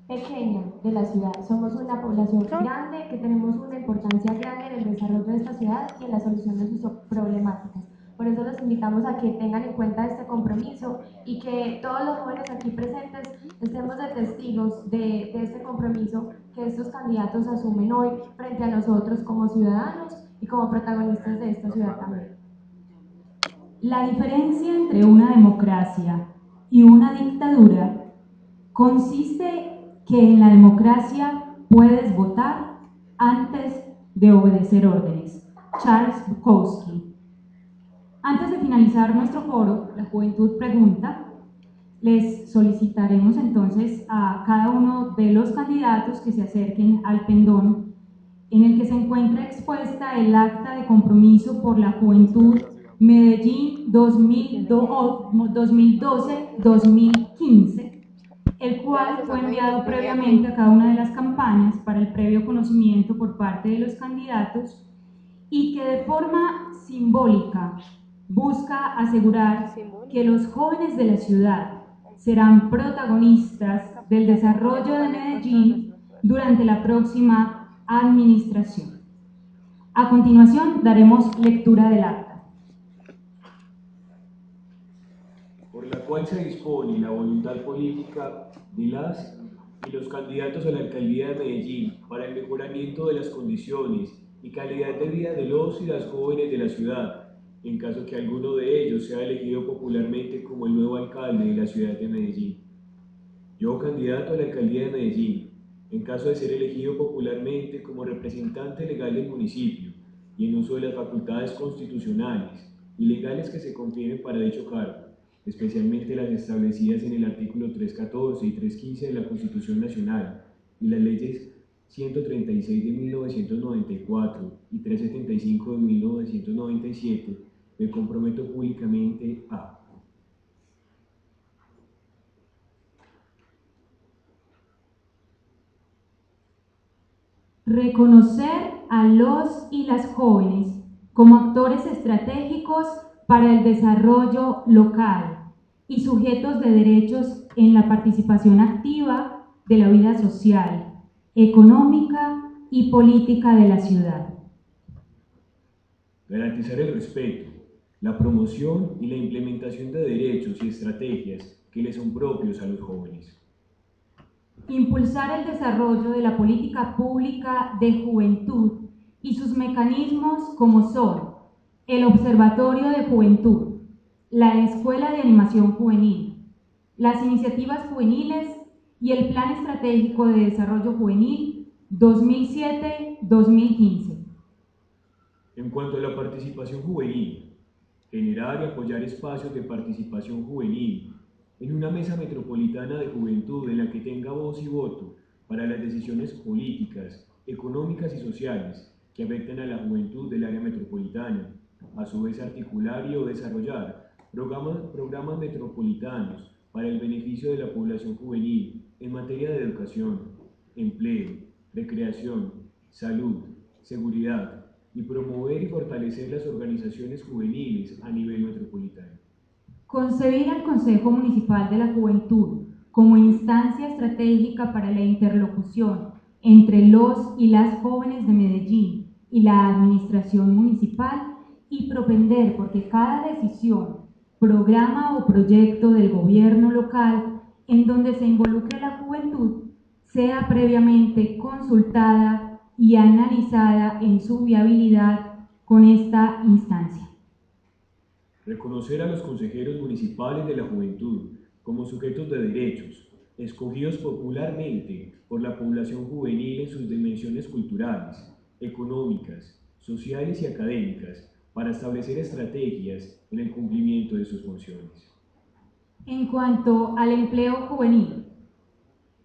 pequeña de la ciudad, somos una población grande que tenemos una importancia grande en el desarrollo de esta ciudad y en la solución de sus problemáticas. Por eso los invitamos a que tengan en cuenta este compromiso y que todos los jóvenes aquí presentes estemos de testigos de este compromiso que estos candidatos asumen hoy frente a nosotros como ciudadanos y como protagonistas de esta ciudad también. La diferencia entre una democracia y una dictadura consiste que en la democracia puedes votar antes de obedecer órdenes. Charles Bukowski. Antes de finalizar nuestro foro, La Juventud Pregunta, les solicitaremos entonces a cada uno de los candidatos que se acerquen al pendón en el que se encuentra expuesta el acta de compromiso por la juventud Medellín 2012-2015, el cual fue enviado previamente a cada una de las campañas para el previo conocimiento por parte de los candidatos y que de forma simbólica busca asegurar que los jóvenes de la ciudad serán protagonistas del desarrollo de Medellín durante la próxima administración. A continuación daremos lectura del acta. Por la cual se dispone la voluntad política de las y los candidatos a la alcaldía de Medellín para el mejoramiento de las condiciones y calidad de vida de los y las jóvenes de la ciudad, en caso que alguno de ellos sea elegido popularmente como el nuevo alcalde de la ciudad de Medellín. Yo, candidato a la alcaldía de Medellín, en caso de ser elegido popularmente como representante legal del municipio y en uso de las facultades constitucionales y legales que se confieren para dicho cargo, especialmente las establecidas en el artículo 314 y 315 de la Constitución Nacional y las leyes 136 de 1994 y 375 de 1997, me comprometo públicamente a reconocer a los y las jóvenes como actores estratégicos para el desarrollo local y sujetos de derechos en la participación activa de la vida social, económica y política de la ciudad. Garantizar el respeto, la promoción y la implementación de derechos y estrategias que les son propios a los jóvenes. Impulsar el desarrollo de la política pública de juventud y sus mecanismos como son el Observatorio de Juventud, la Escuela de Animación Juvenil, las iniciativas juveniles y el Plan Estratégico de Desarrollo Juvenil 2007-2015. En cuanto a la participación juvenil, generar y apoyar espacios de participación juvenil en una mesa metropolitana de juventud en la que tenga voz y voto para las decisiones políticas, económicas y sociales que afectan a la juventud del área metropolitana. A su vez, articular y o desarrollar programas metropolitanos para el beneficio de la población juvenil en materia de educación, empleo, recreación, salud, seguridad y promover y fortalecer las organizaciones juveniles a nivel metropolitano. Concebir al Consejo Municipal de la Juventud como instancia estratégica para la interlocución entre los y las jóvenes de Medellín y la administración municipal y propender porque cada decisión, programa o proyecto del gobierno local en donde se involucre la juventud sea previamente consultada y analizada en su viabilidad con esta instancia. Reconocer a los consejeros municipales de la juventud como sujetos de derechos, escogidos popularmente por la población juvenil en sus dimensiones culturales, económicas, sociales y académicas, para establecer estrategias en el cumplimiento de sus funciones. En cuanto al empleo juvenil,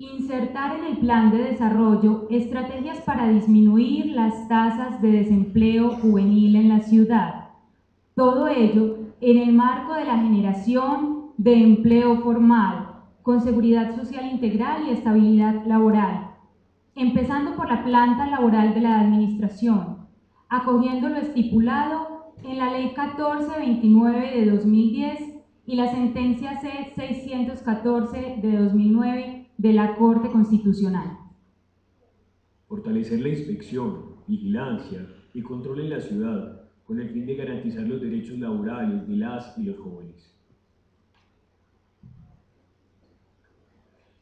Insertar en el plan de desarrollo estrategias para disminuir las tasas de desempleo juvenil en la ciudad. Todo ello en el marco de la generación de empleo formal, con seguridad social integral y estabilidad laboral, empezando por la planta laboral de la administración, acogiendo lo estipulado en la Ley 1429 de 2010 y la sentencia C-614 de 2009 de la Corte Constitucional. Fortalecer la inspección, vigilancia y control en la ciudad con el fin de garantizar los derechos laborales de las y los jóvenes.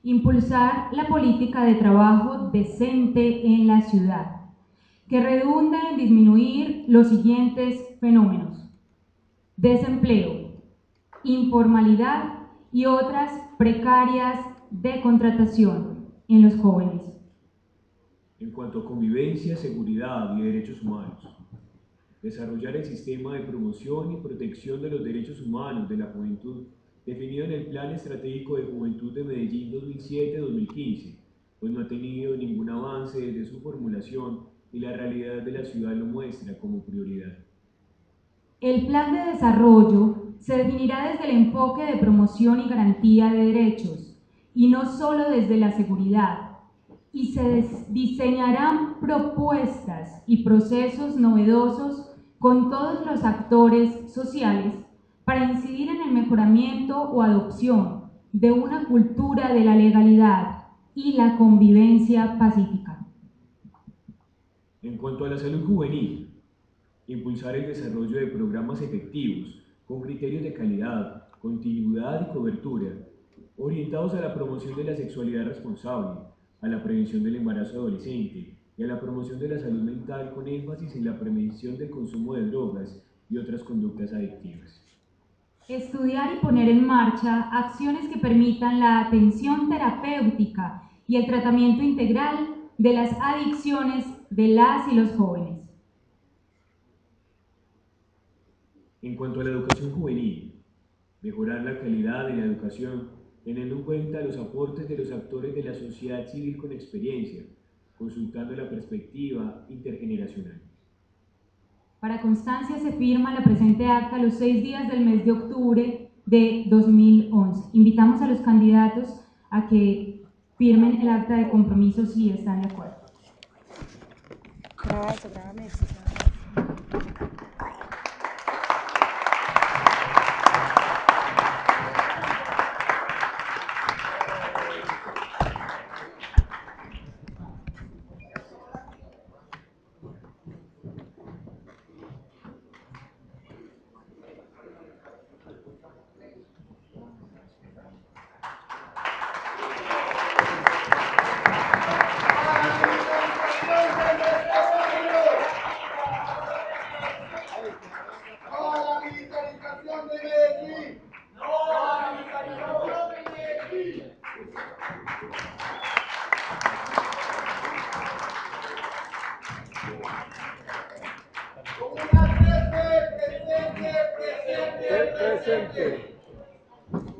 Impulsar la política de trabajo decente en la ciudad, que redunda en disminuir los siguientes fenómenos: desempleo, informalidad y otras precarias de contratación en los jóvenes. En cuanto a convivencia, seguridad y derechos humanos, desarrollar el sistema de promoción y protección de los derechos humanos de la juventud definido en el Plan Estratégico de Juventud de Medellín 2007-2015, pues no ha tenido ningún avance desde su formulación y la realidad de la ciudad lo muestra como prioridad. El plan de desarrollo se definirá desde el enfoque de promoción y garantía de derechos, y no solo desde la seguridad, y se diseñarán propuestas y procesos novedosos con todos los actores sociales para incidir en el mejoramiento o adopción de una cultura de la legalidad y la convivencia pacífica. En cuanto a la salud juvenil, impulsar el desarrollo de programas efectivos con criterios de calidad, continuidad y cobertura, orientados a la promoción de la sexualidad responsable, a la prevención del embarazo adolescente y a la promoción de la salud mental con énfasis en la prevención del consumo de drogas y otras conductas adictivas. Estudiar y poner en marcha acciones que permitan la atención terapéutica y el tratamiento integral de las adicciones de las y los jóvenes. En cuanto a la educación juvenil, mejorar la calidad de la educación teniendo en cuenta los aportes de los actores de la sociedad civil con experiencia, consultando la perspectiva intergeneracional. Para constancia se firma la presente acta los 6 días del mes de octubre de 2011. Invitamos a los candidatos a que firmen el acta de compromiso si están de acuerdo.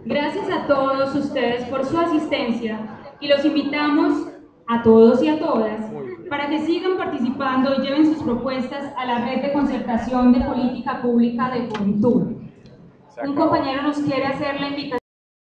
Gracias a todos ustedes por su asistencia y los invitamos a todos y a todas para que sigan participando y lleven sus propuestas a la Red de Concertación de Política Pública de Juventud. Un compañero nos quiere hacer la invitación.